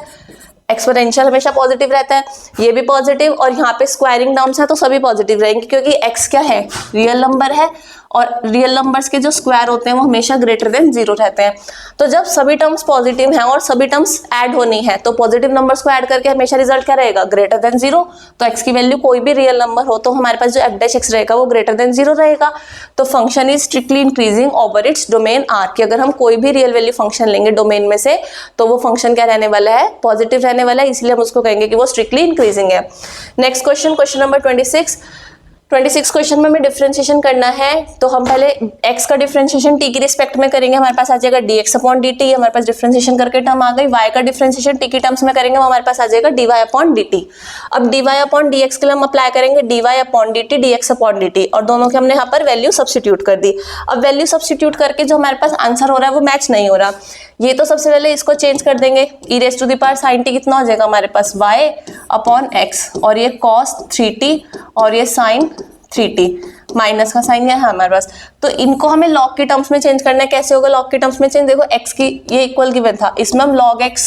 Speaker 1: एक्सपोनेंशियल हमेशा पॉजिटिव रहता है, ये भी पॉजिटिव, और यहाँ पे स्क्वायरिंग टर्म्स है तो सभी पॉजिटिव रहेंगे क्योंकि x क्या है, रियल नंबर है, और रियल नंबर्स के जो स्क्वायर होते हैं वो हमेशा ग्रेटर देन 0 रहते हैं। तो जब सभी टर्म्स पॉजिटिव हैं और सभी टर्म्स ऐड होनी है तो पॉजिटिव नंबर्स को ऐड करके हमेशा रिजल्ट क्या रहेगा, ग्रेटर देन 0। तो x की वैल्यू कोई भी रियल नंबर हो तो हमारे पास जो f' रहेगा वो ग्रेटर देन 0 रहेगा। तो function is strictly increasing over its domain R कि अगर हम कोई भी रियल वैल्यू फंक्शन लेंगे डोमेन में से तो वो फंक्शन क्या रहने वाला है, पॉजिटिव रहने वाला है, इसलिए हम उसको कहेंगे कि वो स्ट्रिक्टली इंक्रीजिंग है। Next question, question number 26 question में हमें डिफरेंशिएशन करना है। तो हम पहले x का डिफरेंशिएशन t की रिस्पेक्ट में करेंगे, हमारे पास आ जाएगा dx/dt। हमारे पास डिफरेंशिएशन करके टर्म आ गई। y का डिफरेंशिएशन t की टर्म्स में करेंगे, हमारे पास आ जाएगा dy/dt। अब dy/dx के लिए हम अप्लाई करेंगे dy/dt dx/dt, और दोनों के हमने यहाँ पर वैल्यू सब्स्टिट्यूट कर दी। अब वैल्यू सब्स्टिट्यूट करके जो हमारे पास आंसर हो रहा है वो मैच नहीं हो रहा। ये तो सबसे पहले इसको चेंज कर देंगे, e raised to the power sin t कितना हो जाएगा हमारे पास y/x, और ये cos 3t और ये sin 3t, माइनस का साइन है हमारे पास। तो इनको हमें लॉग के टर्म्स में चेंज करना है। कैसे होगा लॉग के टर्म्स में चेंज, देखो x की ये इक्वल गिवन था, इसमें हम log x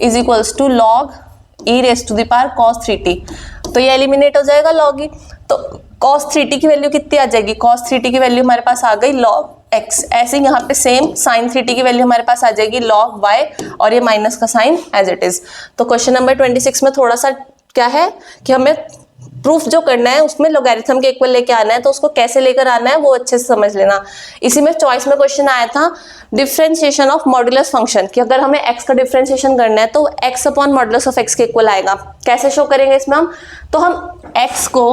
Speaker 1: is equals to log e raised to the power cos 3t, तो ये एलिमिनेट हो जाएगा log e। तो cos 3t की वैल्यू कितनी आ जाएगी, cos 3t की वैल्यू हमारे पास आ गई log x। ऐसे ही यहाँ पे सेम sin 3t की वैल्यू हमारे पास आ जाएगी log y, और ये माइनस का साइन एज इट इज। तो क्वेश्चन नंबर 26 में थोड़ा सा क्या है कि हमें प्रूफ जो करना है उसमें लॉगरिथम के इक्वल लेके आना है, तो उसको कैसे लेकर आना है वो अच्छे से समझ लेना। इसी में चॉइस में क्वेश्चन आया था डिफरेंशिएशन ऑफ मॉड्यूलस फंक्शन कि अगर हमें x का डिफरेंशिएशन करना है तो x/मॉड्यूलस के इक्वल आएगा। कैसे शो करेंगे इसमें हम, तो हम x को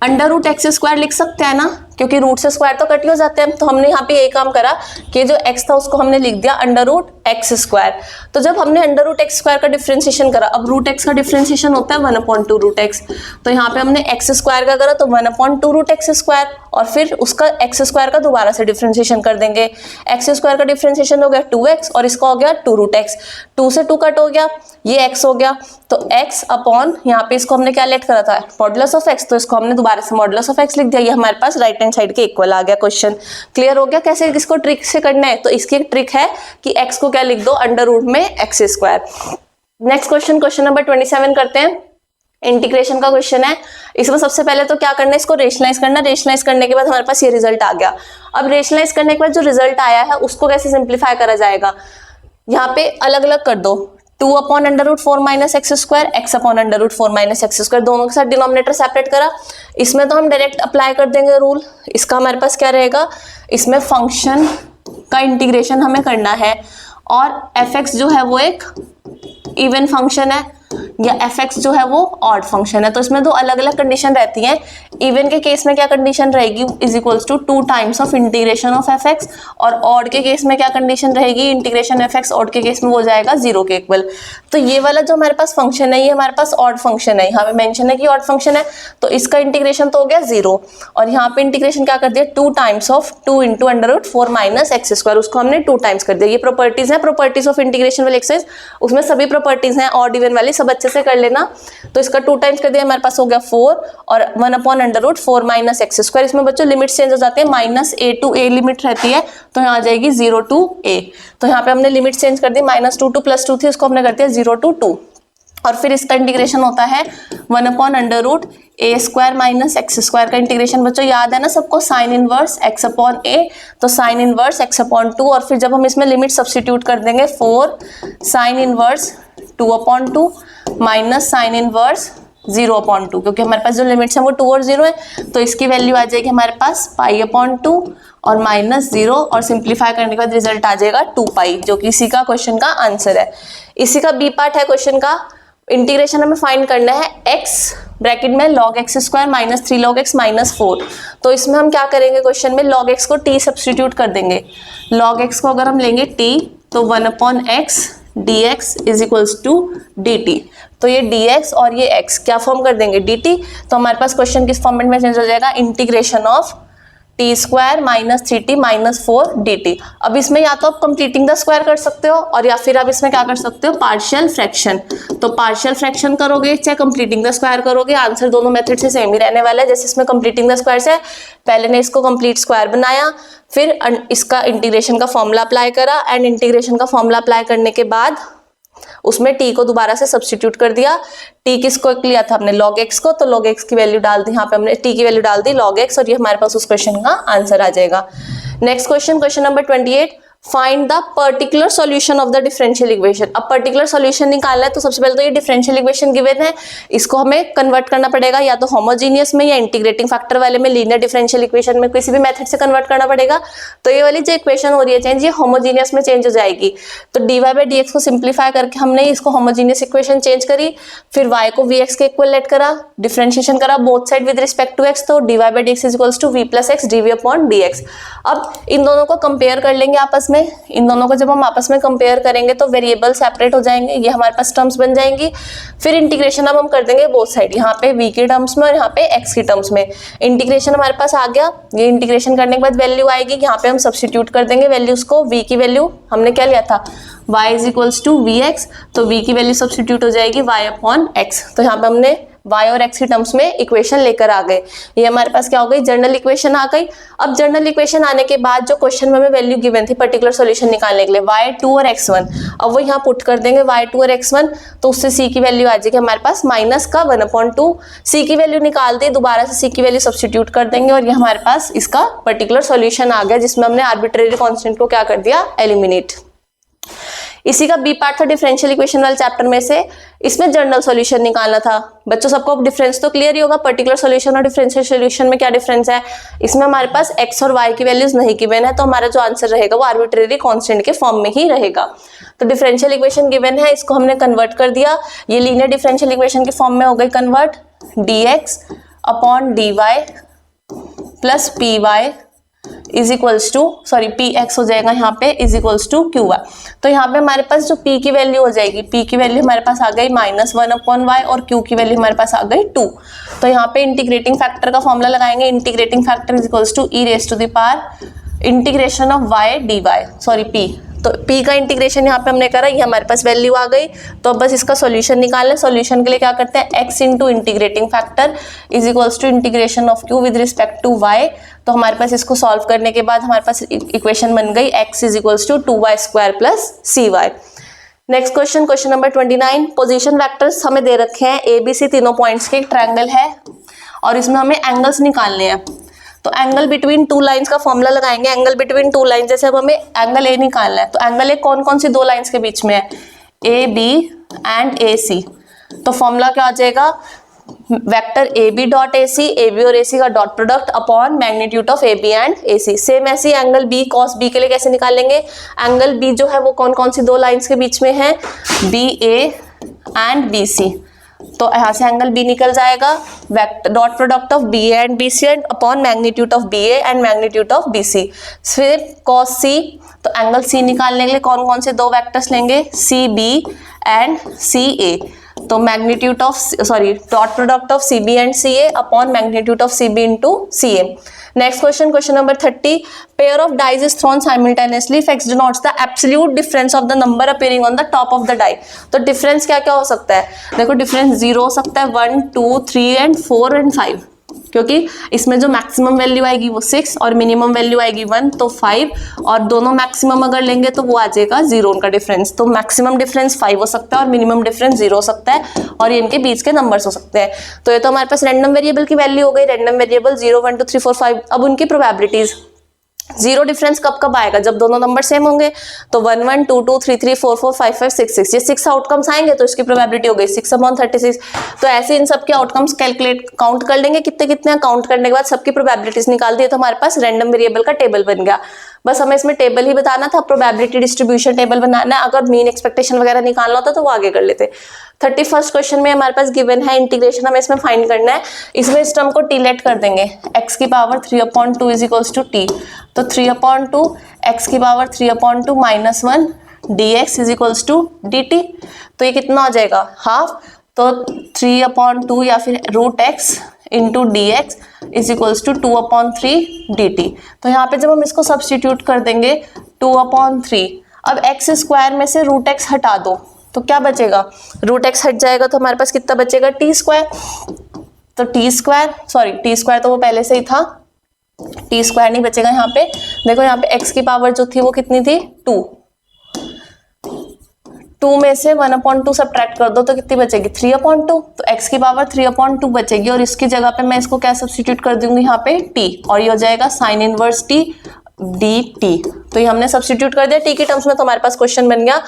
Speaker 1: √x² लिख सकते हैं ना, क्योंकि रूट से स्क्वायर तो कट ही हो जाते हैं। तो हमने यहाँ पे यही काम करा कि जो x था उसको हमने लिख दिया √x²। तो जब हमने √x² का डिफरेंशिएशन करा, अब √x का डिफरेंशिएशन होता है 1/2 √x, तो यहाँ पे हमने x² का करा तो 1/2 √x², और फिर उसका x² का दोबारा से डिफरेंशिएशन कर देंगे। x² का डिफरेंशिएशन हो गया 2x और इसका हो गया 2 √x, 2 से 2 कट हो गया, ये x हो गया, तो x अपॉन यहाँ पे इसको हमने क्या लेट करा था मॉडुलस ऑफ x, तो इसको हमने दोबारा से मॉडुलस ऑफ x लिख दिया। ये हमारे पास राइट हैंड साइड के इक्वल आ गया। क्वेश्चन क्लियर हो गया कैसे इसको ट्रिक से करना है। तो इसकी एक ट्रिक है कि x को क्या लिख दो √ में x²। Next question, question number 27 करते हैं। इंटीग्रेशन का क्वेश्चन है। इसमें सबसे पहले तो क्या करना है, इसको रेशनलाइज करना। रेशनलाइज करने के बाद हमारे पास ये रिजल्ट आ गया। अब रेशनलाइज करने के बाद जो रिजल्ट आया है उसको कैसे सिंप्लीफाई करा जाएगा, यहाँ पे अलग अलग कर दो। 2/√4 - x², x/√4 - x², दोनों के साथ डिनोमिनेटर सेपरेट करा। इसमें तो हम डायरेक्ट अप्लाई कर देंगे रूल। इसका हमारे पास क्या रहेगा, इसमें फंक्शन का इंटीग्रेशन हमें करना है, और f(x) जो है वो एक इवन फंक्शन है या f(x) जो है वो ऑड फंक्शन है। तो इसमें दो अलग अलग कंडीशन रहती हैं। इवन के केस में क्या कंडीशन रहेगी, is equals to 2 times of integration of f(x), और ऑड के केस में क्या कंडीशन रहेगी, इंटीग्रेशन f(x) ऑड के केस में हो जाएगा 0 के इक्वल। तो ये वाला जो हमारे पास फंक्शन है ये हमारे पास ऑड फंक्शन है, यहाँ पे मेंशन है कि ऑड फंक्शन है, तो इसका इंटीग्रेशन तो हो गया 0, और यहाँ पे इंटीग्रेशन क्या कर दिया 2 टाइम्स ऑफ 2 × √4 - x², उसको हमने 2 टाइम्स कर दिया। ये प्रॉपर्टीज है, प्रॉपर्टीज ऑफ इंटीग्रेशन वाले एक्सरसाइज, उसमें सभी प्रॉपर्टीज हैं ऑड इवन वाली, सब अच्छे से कर लेना। तो इसका 2 टाइम्स कर दिया, हमारे पास हो गया 4 और 1/√4 - x²। इसमें बच्चों लिमिट चेंज हो जाते हैं, -a to a लिमिट रहती है, तो यहाँ आ जाएगी 0 to a। तो यहाँ पे हमने लिमिट चेंज कर दी, -2 to +2 थी, उसको हमने कर दिया 0 to 2, और फिर इसका इंटीग्रेशन होता है 1/√a² - x² का इंटीग्रेशन। बच्चों याद है ना सबको, साइन इनवर्स x/a, तो साइन इनवर्स x/2, और फिर जब हम इसमें लिमिट सब्स्टिट्यूट कर देंगे 4 sine inverse 2/2 minus sine inverse 0/2, क्योंकि हमारे पास जो लिमिट्स हैं वो 2 और 0 है, तो इसकी वैल्यू आ जाएगी हमारे पास π/2 और -0, और सिंप्लीफाई करने के बाद रिजल्ट आ जाएगा 2π, जो कि इसी का क्वेश्चन का आंसर है। इसी का बी पार्ट है क्वेश्चन का, इंटीग्रेशन हमें फाइंड करना है x ब्रैकेट में log x square minus 3 log x minus 4। तो इसमें हम क्या करेंगे, क्वेश्चन में log x को t सब्सटीट्यूट कर देंगे। log x को अगर हम लेंगे t तो 1/x dx is equals to dt। तो ये dx और ये x क्या फॉर्म कर देंगे, dt। तो हमारे पास क्वेश्चन किस फॉर्मेट में चेंज हो जाएगा, integration of T square minus 3t minus 4 dt। अब इसमें या तो आप कंप्लीटिंग द स्क्वायर कर सकते हो और या फिर आप इसमें क्या कर सकते हो, पार्शियल फ्रैक्शन। तो पार्शियल फ्रैक्शन करोगे चाहे कंप्लीटिंग द स्क्वायर करोगे, आंसर दोनों मेथड से सेम ही रहने वाला है। जैसे इसमें कंप्लीटिंग द स्क्वायर से पहले ने इसको कंप्लीट स्क्वायर बनाया, फिर इसका इंटीग्रेशन का फॉर्मूला अप्लाई करा, एंड इंटीग्रेशन का फॉर्मूला अप्लाई करने के बाद उसमें t को दोबारा से सब्स्टिट्यूट कर दिया। t किसको लिया था हमने, log x को, तो log x की वैल्यू डाल दी, यहाँ पे हमने t की वैल्यू डाल दी log x, और ये हमारे पास उस क्वेश्चन का आंसर आ जाएगा। Next question number 28, find the particular solution of the differential equation. अब पर्टिकुलर सॉल्यूशन निकालना है तो सबसे पहले तो ये डिफरेंशियल इक्वेशन गिवन है, इसको हमें कन्वर्ट करना पड़ेगा या तो होमोजीनियस में या इंटीग्रेटिंग फैक्टर वाले में, लीनियर डिफरेंशियल इक्वेशन में, किसी भी मेथड से कन्वर्ट करना पड़ेगा। तो ये वाली जो इक्वेशन हो रही है चेंज, ये होमोजीनियस में चेंज हो जाएगी। तो dy बाई dx को सिंप्लीफाई करके हमने इसको होमोजीनियस इक्वेशन चेंज करी, फिर y को vx के इक्वल लेट करा, डिफरेंशिएशन करा both side with respect to x, तो dy by dx is equals to v plus x dv upon dx। अब इन दोनों को कंपेयर कर लेंगे आपस में। इन दोनों को जब हम आपस में कंपेयर करेंगे तो वेरिएबल सेपरेट हो जाएंगे, ये हमारे पास टर्म्स बन जाएंगी। फिर इंटीग्रेशन अब हम कर देंगे बोथ साइड, यहाँ पे v के टर्म्स में और यहाँ पे x के टर्म्स में। इंटीग्रेशन हमारे पास आ गया, ये इंटीग्रेशन करने के बाद वैल्यू आएगी, यहाँ पे हम सब्स्टिट्यूट कर देंगे वैल्यूज को। v की वैल्यू हमने क्या लिया था, y is equals to vx, तो v की वैल्यू सब्स्टिट्यूट हो जाएगी y अपॉन x। तो यहाँ पे हमने y और x की टर्म्स में इक्वेशन लेकर आ गए। ये हमारे पास क्या हो गई, जनरल इक्वेशन आ गई। अब जनरल इक्वेशन आने के बाद जो क्वेश्चन में हमें वैल्यू गिवन थी पर्टिकुलर सॉल्यूशन निकालने के लिए, y2 और x1, अब वो यहाँ पुट कर देंगे y2 और x1, तो उससे c की वैल्यू आ जाएगी हमारे पास माइनस का 1/2। c की वैल्यू निकाल दी, दोबारा से c की वैल्यू सब्स्टिट्यूट कर देंगे और ये हमारे पास इसका पर्टिकुलर सॉल्यूशन आ गया, जिसमें हमने आर्बिट्रेरी कांस्टेंट को क्या कर दिया, एलिमिनेट। इसी का बी पार्ट था डिफरेंशियल इक्वेशन वाले चैप्टर में से, इसमें जनरल सॉल्यूशन निकालना था। बच्चों सबको डिफरेंस तो क्लियर ही होगा, पर्टिकुलर सॉल्यूशन और डिफरेंशियल सॉल्यूशन में क्या डिफरेंस है। इसमें हमारे पास x और y की वैल्यूज नहीं गिवन है, तो हमारा जो आंसर रहेगा वो आर्बिट्रेरी कांस्टेंट के फॉर्म में ही रहेगा। तो डिफरेंशियल इक्वेशन गिवन है, इसको हमने कन्वर्ट कर दिया, ये लीनियर डिफरेंशियल इक्वेशन के फॉर्म में हो गई convert, dx upon dy plus py is equals to, sorry px हो जाएगा यहाँ पे, इज इक्वल्स टू qy। तो यहाँ पे हमारे पास जो p की वैल्यू हो जाएगी, p की वैल्यू हमारे पास आ गई -1/y और q की वैल्यू हमारे पास आ गई 2। तो यहाँ पे इंटीग्रेटिंग फैक्टर का फॉर्मूला लगाएंगे, integrating factor is equals to e raise to the power integration of y dy, sorry p। तो p का इंटीग्रेशन यहाँ पे हमने करा, ये हमारे पास वैल्यू आ गई। तो अब बस इसका सॉल्यूशन निकालना है। सॉल्यूशन के लिए क्या करते हैं, x into integrating factor is equals to integration of q with respect to y। तो हमारे पास इसको सॉल्व करने के बाद हमारे पास इक्वेशन बन गई x is equals to 2y square plus cy। Next question number 29, position vectors हमें दे रखे हैं a b c तीनों पॉइंट्स के, एक ट्रायंगल है और इसमें हमें एंगल्स निकालने हैं। तो एंगल बिटवीन टू लाइंस का फॉर्मूला लगाएंगे। एंगल बिटवीन टू लाइंस, जैसे अब हमें एंगल ए निकालना है, तो एंगल ए कौन कौन सी दो लाइंस के बीच में है, ए बी एंड ए सी। तो फॉर्मूला क्या आ जाएगा, vector A B dot A C, A B और ए सी का dot product upon magnitude of A B and A C. Same ऐसे एंगल बी कॉस बी के लिए कैसे निकालेंगे, एंगल बी जो है वो कौन कौन सी दो लाइंस के बीच में है, B A and B C. तो यहाँ से एंगल बी निकल जाएगा, vector dot product of B A and B C and upon magnitude of B A and magnitude of B C. फिर कॉस सी, तो एंगल सी निकालने के लिए कौन कौन से दो वेक्टर्स लेंगे, सी बी एंड सी ए। तो magnitude of, sorry dot product of C B and C A upon magnitude of C B into C A. Next question number 30, pair of dies is thrown simultaneously if x denotes the absolute difference of the number appearing on the top of the die। तो difference क्या क्या हो सकता है, देखो difference 0 हो सकता है, 1 2 3 एंड 4 एंड 5, क्योंकि इसमें जो मैक्सिमम वैल्यू आएगी वो 6 और मिनिमम वैल्यू आएगी 1, तो 5, और दोनों मैक्सिमम अगर लेंगे तो वो आ जाएगा 0 उनका डिफरेंस। तो मैक्सिमम डिफरेंस 5 हो सकता है और मिनिमम डिफरेंस 0 हो सकता है, और ये इनके बीच के नंबर्स हो सकते हैं। तो ये तो हमारे पास रैंडम वेरिएबल की वैल्यू हो गई, रैंडम वेरिएबल 0 1 2 3 4 5। अब उनकी प्रोबेबिलिटीज, 0 डिफरेंस कब कब आएगा, जब दोनों नंबर सेम होंगे। तो 1 1 2 2 3 3 4 4 5 5 6 6, ये 6 आउटकम्स आएंगे तो इसकी प्रोबेबिलिटी हो गई 6/36। तो ऐसे इन सब के आउटकम्स कैलकुलेट काउंट कर लेंगे कितने कितने, काउंट करने के बाद सबकी प्रोबेबिलिटीज निकाल दी, तो हमारे पास रैंडम वेरिएबल का टेबल बन गया। बस हमें इसमें टेबल ही बताना था, प्रोबेबिलिटी डिस्ट्रीब्यूशन टेबल बनाना है। अगर मीन एक्सपेक्टेशन वगैरह निकालना होता तो वो आगे कर लेते। 31st क्वेश्चन में हमारे पास गिवन है इंटीग्रेशन हमें इसमें फाइंड करना है। इसमें इस टर्म को टी लेट कर देंगे, x की power 3/2 is equals to T, तो 3/2 x की power 3/2 -1 dx is equals to dt। तो ये कितना हो जाएगा हाफ, तो 3/2 या फिर √x into D X is equals to 2/3 dt। तो यहाँ पे जब हम इसको सब्सटीट्यूट कर देंगे 2/3, अब x स्क्वायर में से √x हटा दो तो क्या बचेगा, √x हट जाएगा तो हमारे पास कितना बचेगा t स्क्वायर। तो t स्क्वायर तो वो पहले से ही था, t स्क्वायर नहीं बचेगा यहाँ पे। देखो यहाँ पे x की पावर जो थी वो कितनी थी 2 में से 1/2 सब्ट्रैक्ट कर दो तो कितनी बचेगी 3/2, तो x की पावर 3/2 बचेगी और इसकी जगह पे मैं इसको क्या सब्स्टिट्यूट कर दूंगी यहाँ पे t, और ये हो जाएगा sin इनवर्स t dt। तो ये हमने सब्स्टिट्यूट कर दिया t की टर्म्स में, तो हमारे पास क्वेश्चन बन गया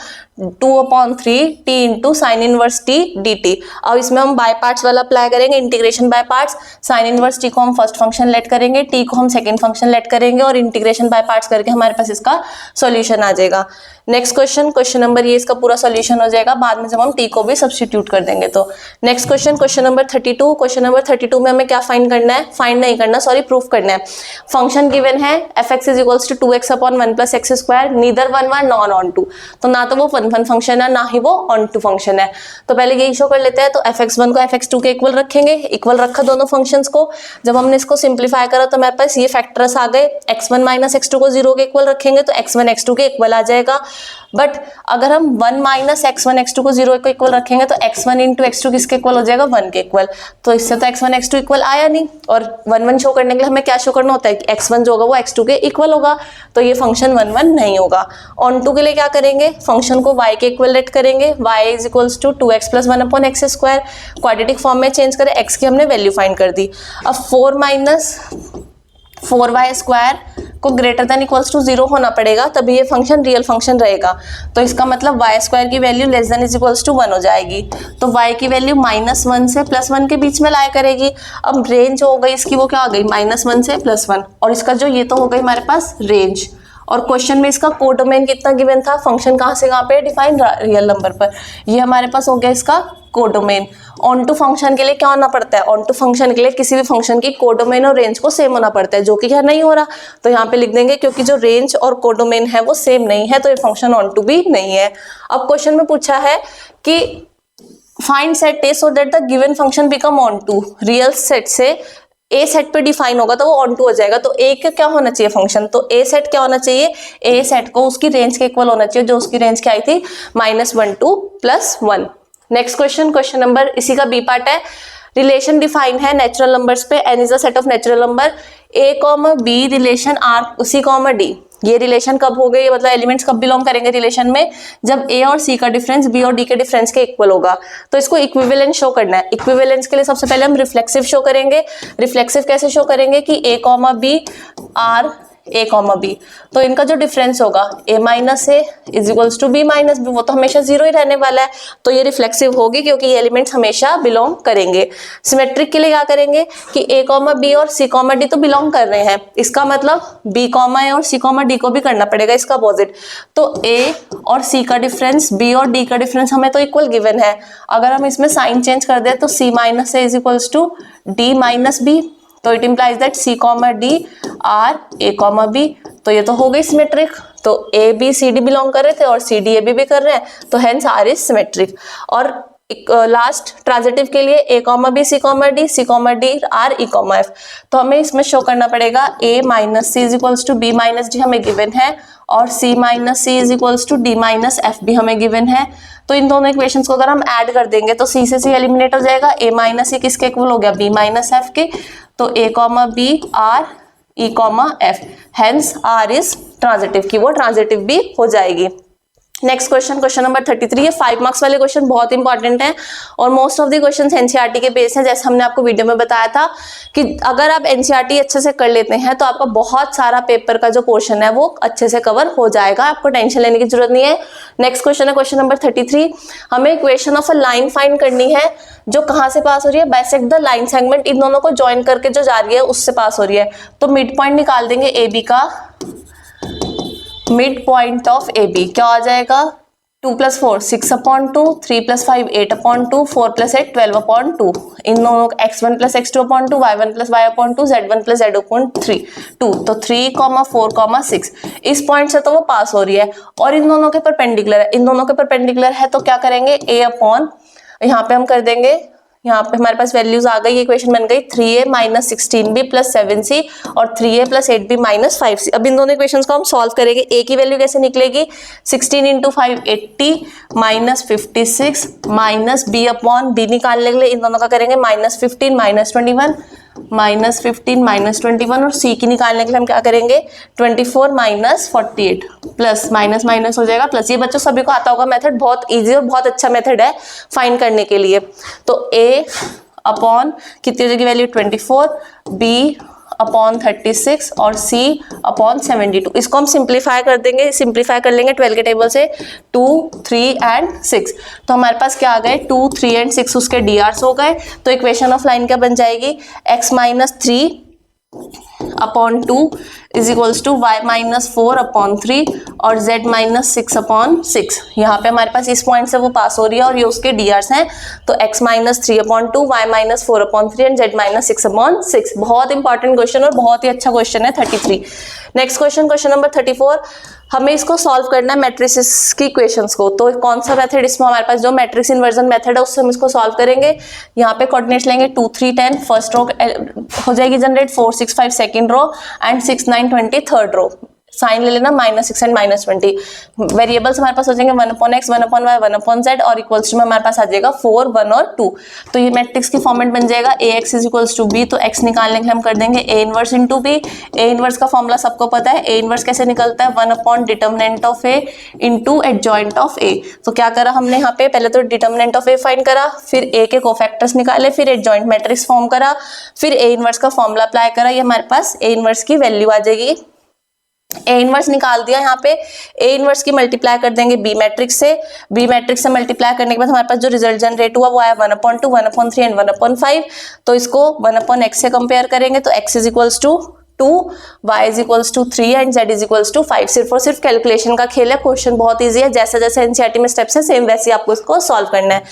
Speaker 1: 2/3 t into sine inverse t dt। अब इसमें हम बाय पार्ट्स वाला अप्लाई करेंगे, integration by parts. Sine inverse t को हम फर्स्ट फंक्शन लेट करेंगे, t को हम सेकंड फंक्शन लेट करेंगे और इंटीग्रेशन बाय पार्ट्स करके हमारे पास इसका सॉल्यूशन आ जाएगा। नेक्स्ट क्वेश्चन नंबर ये इसका पूरा सॉल्यूशन हो जाएगा बाद में जब हम t को भी सब्स्टिट्यूट कर देंगे। तो next question number 32। Question number 32 में हमें क्या फाइंड करना है, फाइंड नहीं करना सॉरी प्रूफ करना है। फंक्शन गिवन है f(x) is equals to 2x/1 + x², neither 1 nor onto, तो ना तो वो वन फंक्शन है ना ही वो ऑन टू फंक्शन है। तो पहले यही शो कर लेते हैं। तो f(x1) को f(x2) के इक्वल रखेंगे, इक्वल रखा दोनों फंक्शंस को। जब हमने इसको सिंप्लीफाई करा तो हमारे पास ये फैक्टर्स आ गए, x1 - x2 को 0 के इक्वल रखेंगे तो x1 x2 के इक्वल आ जाएगा। बट अगर हम 1 - x1 x2 को 0 के इक्वल रखेंगे तो x1 × x2 किसके इक्वल हो जाएगा 1 के इक्वल। तो इससे तो x1 x2 इक्वल आया नहीं, और 1 1 शो करने के लिए हमें क्या शो करना होता है कि x1 जो होगा वो x2 के इक्वल होगा, तो ये फंक्शन 1 1 नहीं होगा। ऑन टू के लिए क्या करेंगे, फंक्शन को y के इक्वल लेट करेंगे, y is equals to 2x + 1/x², quadratic form में चेंज करें, x की हमने वैल्यू फाइंड कर दी। अब 4y² को ग्रेटर देन इक्वल्स टू 0 होना पड़ेगा, तभी ये फंक्शन रियल फंक्शन रहेगा। तो इसका मतलब y² की value less than is equals to 1 हो जाएगी। तो y की वैल्यू -1 से +1 के बीच में लाया करेगी। अब रेंज हो गई इसकी, वो क्या आ गई -1 से +1, और इसका जो ये तो हो गई हमारे पास रेंज। और क्वेश्चन में इसका कोडोमेन कितना गिवन था, फंक्शन कहाँ से कहाँ पे डिफाइन, रियल नंबर पर। ये हमारे पास हो गया इसका कोडोमेन। ऑन टू फंक्शन के लिए क्या होना पड़ता है, ऑन टू फंक्शन के लिए किसी भी फंक्शन की कोडोमेन और रेंज को सेम होना पड़ता है, जो कि यहाँ नहीं हो रहा। तो यहाँ पे लिख देंगे क्योंकि जो रेंज और कोडोमेन है वो सेम नहीं है, तो ये फंक्शन ऑन टू भी नहीं है। अब क्वेश्चन में पूछा है कि find set A so that the given function become onto. Real set से ए सेट पे डिफाइन होगा तो वो ऑन टू हो जाएगा। तो ए का क्या होना चाहिए फंक्शन, तो ए सेट क्या होना चाहिए, ए सेट को उसकी रेंज के इक्वल होना चाहिए, जो उसकी रेंज क्या आई थी -1 to +1। नेक्स्ट क्वेश्चन नंबर इसी का बी पार्ट है। रिलेशन डिफाइन है नेचुरल नंबर्स पे, N is a set of natural number a, b relation r, c, d। ये रिलेशन कब हो गई, मतलब एलिमेंट्स कब बिलोंग करेंगे रिलेशन में, जब a और c का डिफरेंस b और d के डिफरेंस के इक्वल होगा। तो इसको इक्विवेलेंस शो करना है। इक्विवेलेंस के लिए सबसे पहले हम रिफ्लेक्सिव शो करेंगे। रिफ्लेक्सिव कैसे शो करेंगे कि a, b r a, b, तो इनका जो डिफरेंस होगा a - a is equals to b - b, वो तो हमेशा 0 ही रहने वाला है, तो ये रिफ्लेक्सिव होगी क्योंकि ये एलिमेंट्स हमेशा बिलोंग करेंगे। सिमेट्रिक के लिए क्या करेंगे कि a, b और c, d तो बिलोंग कर रहे हैं, इसका मतलब b, a और c, d को भी करना पड़ेगा इसका अपोजिट। तो a और c का डिफरेंस, b और d का डिफरेंस हमें तो इक्वल गिवन है। अगर हम इसमें साइन चेंज कर दें तो c - a is equals to d - b, तो it implies that c, d are a, b, तो ये तो हो गई सिमेट्रिक। तो a, b, c, d belong कर रहे थे और c, d, a, b भी कर रहे हैं, तो हेंस r इज सिमेट्रिक। और लास्ट ट्रांजिटिव के लिए a, b, c, d, c, d, r, e, f, तो हमें इसमें शो करना पड़ेगा a - c is equals to b - d हमें गिवन है, और c - c is equals to d - f भी हमें गिवन है। तो इन दोनों इक्वेशंस को अगर हम ऐड कर देंगे तो c से c एलिमिनेट हो जाएगा, a - c किसके इक्वल हो गया b - f के, तो a, b, r, e, f, hence r is transitive की वो ट्रांजिटिव भी हो जाएगी। नेक्स्ट क्वेश्चन नंबर 33 है। 5 मार्क्स वाले क्वेश्चन बहुत इंपॉर्टेंट हैं और most of the questions NCERT के बेस हैं। जैसे हमने आपको वीडियो में बताया था कि अगर आप एनसीईआरटी अच्छे से कर लेते हैं तो आपका बहुत सारा पेपर का जो पोर्शन है वो अच्छे से कवर हो जाएगा, आपको टेंशन लेने की जरूरत नहीं है। नेक्स्ट क्वेश्चन है क्वेश्चन नंबर 33। हमें equation of a line find करनी है जो कहाँ से पास हो रही है, बाइसेक्ट द लाइन सेगमेंट, इन दोनों को ज्वाइन करके जो जा रही है उससे पास हो रही है। तो मिड पॉइंट निकाल देंगे ए बी का, mid point of A B क्या आ जाएगा, 2 + 4 6/2, 3 + 5 8/2, 4 + 8 12/2, इन दोनों x1 + x2/2, y1 + y/2, z1 + z/3 2, तो 3, 4, 6 इस पॉइंट से तो वो पास हो रही है और इन दोनों के परपेंडिकुलर है, इन दोनों के परपेंडिकुलर है तो क्या करेंगे a/, यहाँ पे हम कर देंगे, यहाँ पे हमारे पास वैल्यूज आ गई, इक्वेशन बन गई 3a - 16b + 7c और 3a + 8b - 5c। अब इन दोनों इक्वेशंस को हम सॉल्व करेंगे। a की वैल्यू कैसे निकलेगी, 16 × 5 80 - 56 माइनस b/b निकालने के लिए इन दोनों का करेंगे -15 - 21 -15 - 21 और c की निकालने के लिए हम क्या करेंगे 24 - 48 प्लस माइनस माइनस हो जाएगा प्लस। ये बच्चों सभी को आता होगा मेथड, बहुत इजी और बहुत अच्छा मेथड है फाइंड करने के लिए। तो a/, कितनी हो जाएगी वैल्यू 24, b/36 और c/72। इसको हम सिंप्लीफाई कर देंगे, सिंप्लीफाई कर लेंगे 12 के टेबल से 2, 3 एंड 6। तो हमारे पास क्या आ गए 2, 3 एंड 6 उसके DRs हो गए। तो इक्वेशन ऑफ लाइन क्या बन जाएगी, x - 3/2 is equals to y - 4/3 और z - 6/6। यहाँ पे हमारे पास इस पॉइंट से वो पास हो रही है और ये उसके DRs हैं। तो x - 3/2, y - 4/3 एंड z - 6/6। बहुत इंपॉर्टेंट क्वेश्चन और बहुत ही अच्छा क्वेश्चन है 33। Next question, question number 34। हमें इसको सॉल्व करना है मैट्रिसेस की इक्वेशंस को। तो कौन सा मेथड, इसमें हमारे पास जो मैट्रिक्स इन्वर्जन मेथड है उससे हम इसको सॉल्व करेंगे। यहाँ पे कोऑर्डिनेट्स लेंगे 2, 3, 10 फर्स्ट रो हो जाएगी generate, 4, 6, 5 second row and 6, 9, 20 third row. Sign ले लेना -6 एंड -20। वेरिएबल्स हमारे पास हो जाएंगे 1/x, 1/y, 1/z और इक्वल्स टू में हमारे पास आ जाएगा 4, 1 और 2। तो ये मैट्रिक्स की फॉर्मेट बन जाएगा ax = b। तो x निकालने के लिए हम कर देंगे a inverse × b। a inverse का फॉर्मूला सबको पता है, a इनवर्स कैसे निकलता है 1/det of a × adjoint of a। तो क्या करा हमने यहाँ पे, पहले तो डिटर्मिनेंट ऑफ a फाइंड करा, फिर a के कोफैक्टर्स निकाले, फिर एडजॉइंट मैट्रिक्स फॉर्म करा, फिर a इनवर्स का फॉर्मूला अप्लाई करा। ये हमारे पास a इनवर्स की वैल्यू आ जाएगी। ए इनवर्स निकाल दिया, यहाँ पे ए इनवर्स की मल्टीप्लाई कर देंगे बी मैट्रिक्स से। बी मैट्रिक्स से मल्टीप्लाई करने के बाद हमारे पास जो रिजल्ट जनरेट हुआ वो आया 1/2, 1/3 एंड 1/5। तो इसको 1/x से कंपेयर करेंगे तो x = 2, y = 3 एंड z = 5। सिर्फ और सिर्फ कैलकुलेशन का खेल है, क्वेश्चन बहुत इजी है। जैसे जैसे एनसीईआरटी में स्टेप्स है सेम वैसे ही आपको इसको सॉल्व करना है।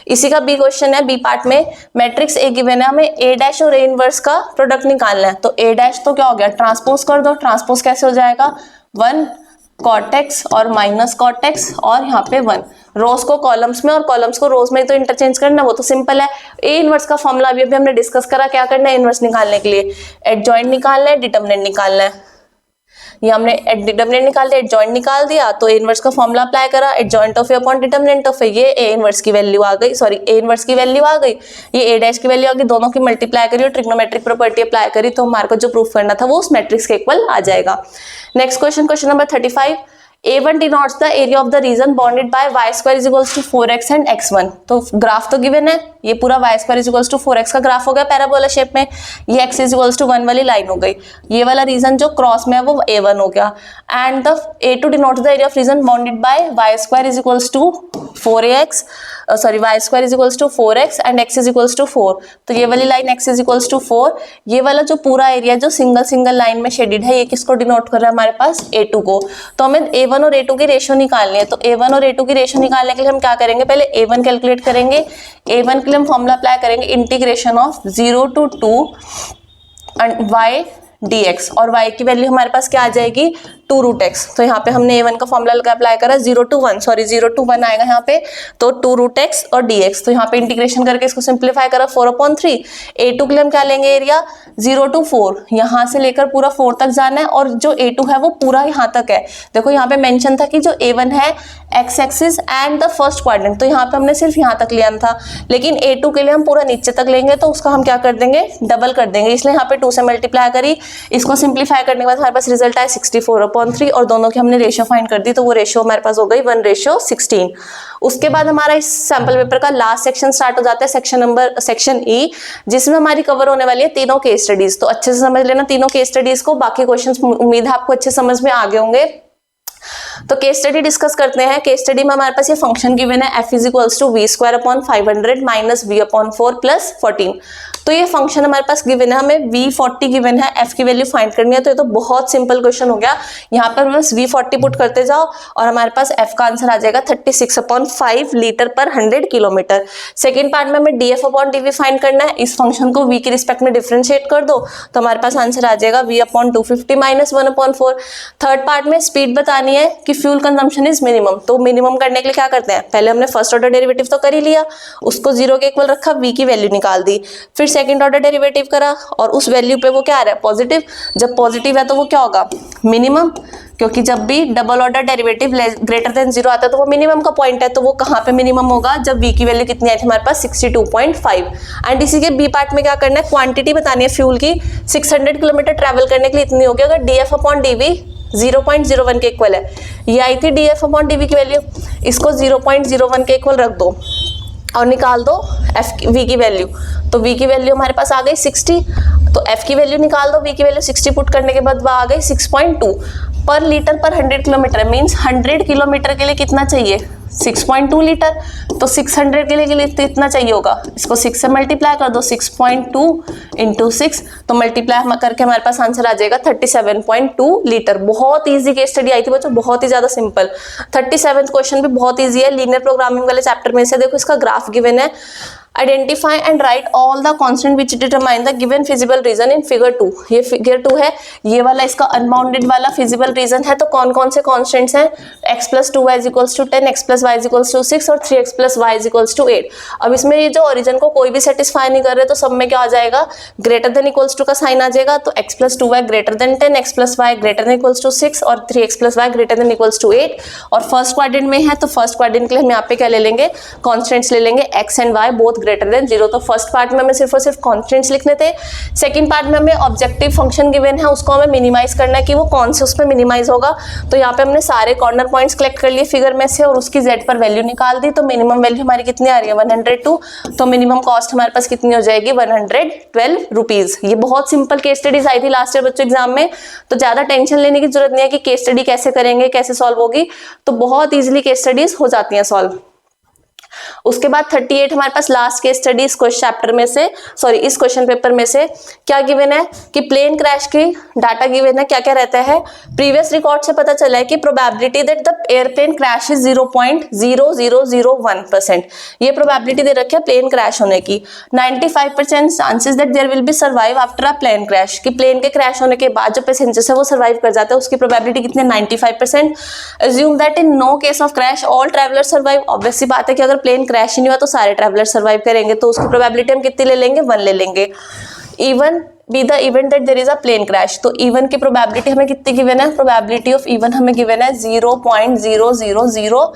Speaker 1: इसी का बी क्वेश्चन है, बी पार्ट में मैट्रिक्स ए गिवन है, हमें a' और a इनवर्स का प्रोडक्ट निकालना है। तो a' तो क्या हो गया, ट्रांसपोज कर दो। ट्रांसपोज कैसे हो जाएगा 1 cot x और -cot x और यहाँ पे 1। रोज को कॉलम्स में और कॉलम्स को रोज में तो इंटरचेंज करना, वो तो सिंपल है। ए इनवर्स का फॉर्मूला अभी हमने डिस्कस करा, क्या करना है इनवर्स निकालने के लिए एडजॉइंट निकालना है, डिटर्मिनेंट निकालना है। ये हमने डिटर्मिनेंट निकाल दिया, एडजॉइंट निकाल दिया, तो ए इनवर्स का फॉर्मूला अप्लाई करा, adjoint of A upon determinant of A. ये ए इनवर्स की वैल्यू आ गई, सॉरी ए इनवर्स की वैल्यू आ गई, ये ए डैश की वैल्यू आ गई। दोनों की मल्टीप्लाई करी और ट्रिग्नोमेट्रिक प्रॉपर्टी अप्लाई करी तो हमारे को जो प्रूफ करना था वो उस मैट्रिक्स के इक्वल आ जाएगा। Next question, question number 35। A1 denotes the area of the region bounded by y² = 4x and x1। तो ग्राफ तो गिवन है, ये पूरा y² = 4x का ग्राफ हो गया पैराबोला शेप में, ये x = 1 वाली लाइन हो गई। ये वाला रीजन जो क्रॉस में है वो A1 हो गया। And the A2 denotes the area of region bounded by y² = 4x, sorry y² = 4x and x = 4। तो ये वाली लाइन x = 4, ये वाला जो पूरा एरिया जो सिंगल सिंगल लाइन में शेडेड है ये किसको डिनोट कर रहा है हमारे पास A2 को। तो हमें A1 और A2 की रेशियो निकालनी है। तो A1 और A2 की रेशियो निकालने के लिए हम क्या करेंगे, पहले A1 कैलकुलेट करेंगे। A1 के लिए हम फॉर्मूला अप्लाई करेंगे integration of 0 to 2 y dx और y की वैल्यू हमारे पास क्या आ जाएगी 2√x। तो यहाँ पे हमने A1 का फॉर्मूला अप्लाई करा 0 to 1, सॉरी 0 to 1 आएगा यहाँ पे, तो 2√x और dx। तो यहाँ पे इंटीग्रेशन करके इसको सिंप्लीफाई करा 4/3। A2 के लिए हम क्या लेंगे एरिया 0 to 4, यहाँ से लेकर पूरा 4 तक जाना है और जो A2 है वो पूरा यहाँ तक है। देखो यहाँ पे मेंशन था कि जो A1 है x axis and the first quadrant, तो यहाँ पे हमने सिर्फ यहाँ तक लिया था, लेकिन A2 के लिए हम पूरा नीचे तक लेंगे तो उसका हम क्या कर देंगे डबल कर देंगे, इसलिए यहाँ पे 2 से मल्टीप्लाई करी। इसको सिंप्लीफाई करने के बाद हमारे पास रिजल्ट आया 64/3 और दोनों की हमने रेशियो फाइंड कर दी, तो वो रेशियो हमारे पास हो गई 1:16। उसके बाद हमारा इस सैंपल पेपर का लास्ट सेक्शन स्टार्ट हो जाता है, सेक्शन ई, जिसमें हमारी कवर होने वाली है तीनों केस स्टडीज। तो अच्छे से समझ लेना तीनों केस स्टडीज को, बाकी क्वेश्चंस उम्मीद है आपको अच्छे समझ में आ गए होंगे। तो केस स्टडी डिस्कस करते हैं। केस स्टडी में हमारे पास ये फंक्शन गिवन है f equals to V square upon 500 minus V upon 4 plus 14। तो ये फंक्शन हमारे पास गिवन है, हमें v40 गिवन है, f की वैल्यू फाइंड करनी है। तो ये तो बहुत सिंपल क्वेश्चन हो गया, यहाँ पर बस v40 पुट करते जाओ और हमारे पास f का आंसर आ जाएगा 36/5 लीटर पर 100 किलोमीटर। सेकेंड पार्ट में हमें df अपॉन dv फाइंड करना है। इस फंक्शन को v के रिस्पेक्ट में डिफरेंशिएट कर दो तो हमारे पास आंसर आ जाएगा v upon 250 minus 1/4। Third part में स्पीड बतानी है कि फ्यूल कंजम्पशन इज मिनिमम। तो मिनिमम करने के लिए क्या करते हैं, पहले हमने फर्स्ट ऑर्डर डेरिवेटिव तो कर ही लिया, उसको 0 के इक्वल रखा, v की वैल्यू निकाल दी, फिर सेकंड ऑर्डर डेरिवेटिव करा और उस वैल्यू पे वो क्या आ रहा है, पॉजिटिव। जब पॉजिटिव है तो वो क्या होगा, मिनिमम, क्योंकि जब भी double order derivative greater than 0 आता है तो वो मिनिमम का पॉइंट है। तो वो कहाँ पे मिनिमम होगा, जब v की वैल्यू कितनी आई थी हमारे पास 62.5। एंड इसी के बी पार्ट में क्या करना है, क्वांटिटी बतानी है फ्यूल की। 600 किलोमीटर ट्रैवल करने के लिए इतनी होगी, अगर df अपॉन dv 0.01 के इक्वल है। ये आई थी df अपॉन dv की वैल्यू, इसको 0.01 के इक्वल रख दो और निकाल दो v की वैल्यू। तो v की वैल्यू हमारे पास आ गई 60, तो f की वैल्यू निकाल दो, v की वैल्यू 60 पुट करने के बाद आ गई 6.2 पर लीटर पर 100 किलोमीटर। मीन्स 100 किलोमीटर के लिए कितना चाहिए, 6.2 लीटर। तो 600 के लिए इतना चाहिए होगा, इसको 6 से मल्टीप्लाई कर दो, 6.2 इंटू 6, तो मल्टीप्लाई करके हमारे पास आंसर आ जाएगा 37.2 लीटर। बहुत ईजी केस स्टडी आई थी बच्चों, बहुत ही ज्यादा सिंपल। 37वां क्वेश्चन भी बहुत ईजी है, लीनियर प्रोग्रामिंग वाले चैप्टर में से। देखो इसका ग्राफ गिवन है, identify and right all the constant which determine the given feasible region in figure 2। ये फिगर 2 है, ये वाला इसका अनबाउंडेड वाला फिजिबल रीजन है। तो कौन कौन से कांस्टेंट्स हैं, x plus 2y is equals to 10, x plus Y is equals to 6 और 3x plus Y is equals to 8। अब इसमें ये जो ओरिजिन को कोई भी सेटिस्फाई नहीं कर रहे तो सब में क्या आ जाएगा, ग्रेटर देन इक्वल्स टू का साइन आ जाएगा। तो x plus 2y greater than 10, x plus Y greater than equals to 6 और 3x plus Y greater than equals to 8। और फर्स्ट क्वाड्रेंट में है तो फर्स्ट क्वाड्रेंट के लिए हम यहाँ पे क्या ले लेंगे, कॉन्स्टेंट्स ले लेंगे, x and y both greater than 0। तो फर्स्ट पार्ट में हमें सिर्फ और सिर्फ कॉन्स्टेंट्स लिखने थे। सेकंड पार्ट में हमें ऑब्जेक्टिव फंक्शन गिवन है, उसको हमें मिनिमाइज करना है कि वो कौन से उसमें मिनिमाइज होगा। तो यहाँ पे हमने सारे कॉर्नर पॉइंट्स कलेक्ट कर लिए फिगर में से और उसकी z पर वैल्यू निकाल दी। तो मिनिमम वैल्यू हमारी कितनी आ रही है, 102। तो मिनिमम कॉस्ट हमारे पास कितनी हो जाएगी, 112 रुपीज। ये बहुत सिंपल केस स्टडीज आई थी लास्ट ईयर बच्चों एग्जाम में, तो ज्यादा टेंशन लेने की जरूरत नहीं है कि केस स्टडी कैसे करेंगे, कैसे सॉल्व होगी। तो बहुत ईजिली केस स्टडीज हो जाती हैं सॉल्व। उसके बाद 38 हमारे पास लास्ट केस स्टडी इस चैप्टर में से, सॉरी इस क्वेश्चन पेपर में से क्या गिवन है कि प्लेन क्रैश की डाटा गिवन है। क्या क्या रहता है, प्रीवियस रिकॉर्ड से पता चला है कि probability that the airplane crash is 0.0001%। ये प्रोबेबिलिटी दे रखी है प्लेन क्रैश होने की। 95% chances that there will be survive after a plane crash, कि प्लेन के क्रैश होने के बाद जो पैसेंजर्स है वो सर्वाइव कर जाते हैं, उसकी प्रोबेबिलिटी कितनी है, 95%। Assume that in no case of crash all traveller survive. Obvious सी बात है कि अगर प्लेन क्रैश ही नहीं हुआ तो सारे ट्रैवलर सर्वाइव करेंगे, तो उसकी प्रोबेबिलिटी हम कितनी ले लेंगे, 1 ले लेंगे। E one be the event that there is a plane crash, तो इवन की प्रोबेबिलिटी हमें कितनी गिवन है, प्रोबेबिलिटी ऑफ इवन हमें गिवन है 0.000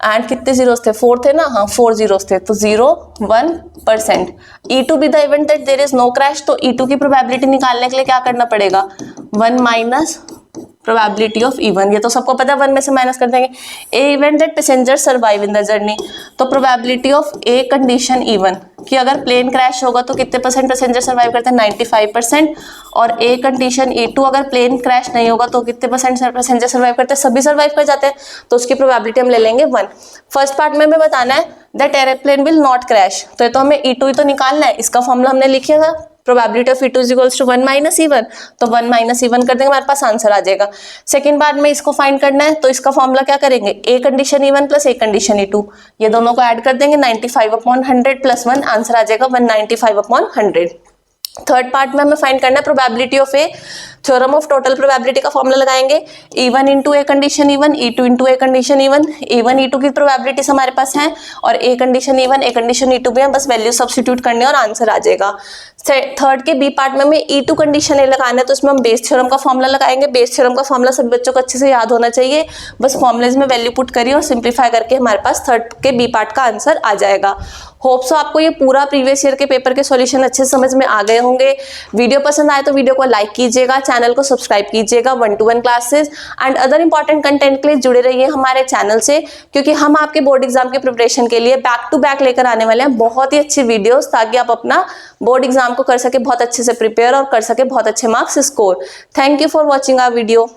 Speaker 1: एंड कितने जीरोस थे, 4 थे ना, हाँ 4 जीरोस थे, तो 0.1%। E2 be the event that there is no crash, तो E2 की प्रोबेबिलिटी निकालने के लिए क्या करना पड़ेगा, 1 माइनस प्रोबेबिलिटी ऑफ इवन। ये तो सबको पता है, 1 में से माइनस कर देंगे। A event that passenger survive in the journey, तो probability of A condition even, कि अगर प्लेन क्रैश होगा तो कितने परसेंट पैसेंजर सर्वाइव करते हैं, 95%। और ए कंडीशन E2 अगर प्लेन क्रैश नहीं होगा तो कितने परसेंट पैसेंजर सर्वाइव करते हैं, सभी सर्वाइव कर जाते हैं, तो उसकी प्रोबेबिलिटी हम ले लेंगे 1। फर्स्ट पार्ट में हमें बताना है that airplane will not crash, तो ये तो हमें E2 ही तो निकालना है, इसका फॉर्मूला हमने लिखा था, probability of E2 is equals to 1 minus E1, तो 1 माइनस E1 कर देंगे, हमारे पास आंसर आ जाएगा। सेकंड पार्ट में इसको फाइंड करना है, तो इसका फॉर्मूला क्या करेंगे, a condition E1 plus a condition E2, ये दोनों को ऐड कर देंगे, 95/100 प्लस 1, आंसर आ जाएगा 195/100। थर्ड पार्ट में हमें फाइंड करना है probability of A, theorem of total probability का फॉर्मूला लगाएंगे, E1 into a condition E1, E2 into a condition E1, E1 E2 की प्रोबेबिलिटीज हमारे पास हैं और a condition E1 a condition E2 भी है, बस वैल्यू सब्स्टिट्यूट करनी है और आंसर आ जाएगा। थर्ड के बी पार्ट में हमें E2 कंडीशन ए लगाना है, तो इसमें हम बेस थ्योरम का फॉर्मूला लगाएंगे। बेस थ्योरम का फॉर्मूला सभी बच्चों को अच्छे से याद होना चाहिए, बस फॉर्मुलेज में वैल्यू पुट करिए और सिंप्लीफाई करके हमारे पास थर्ड के बी पार्ट का आंसर आ जाएगा। होप सो आपको ये पूरा प्रीवियस ईयर के पेपर के सॉल्यूशन अच्छे से समझ में आ गए होंगे। वीडियो पसंद आए तो वीडियो को लाइक कीजिएगा, चैनल को सब्सक्राइब कीजिएगा 1-to-1 classes and other important content के लिए जुड़े रहिए हमारे चैनल से, क्योंकि हम आपके बोर्ड एग्जाम की प्रिपरेशन के लिए बैक टू बैक लेकर आने वाले हैं बहुत ही अच्छी वीडियोस, ताकि आप अपना बोर्ड एग्जाम को कर सके बहुत अच्छे से प्रिपेयर और कर सके बहुत अच्छे marks score. Thank you for watching our video.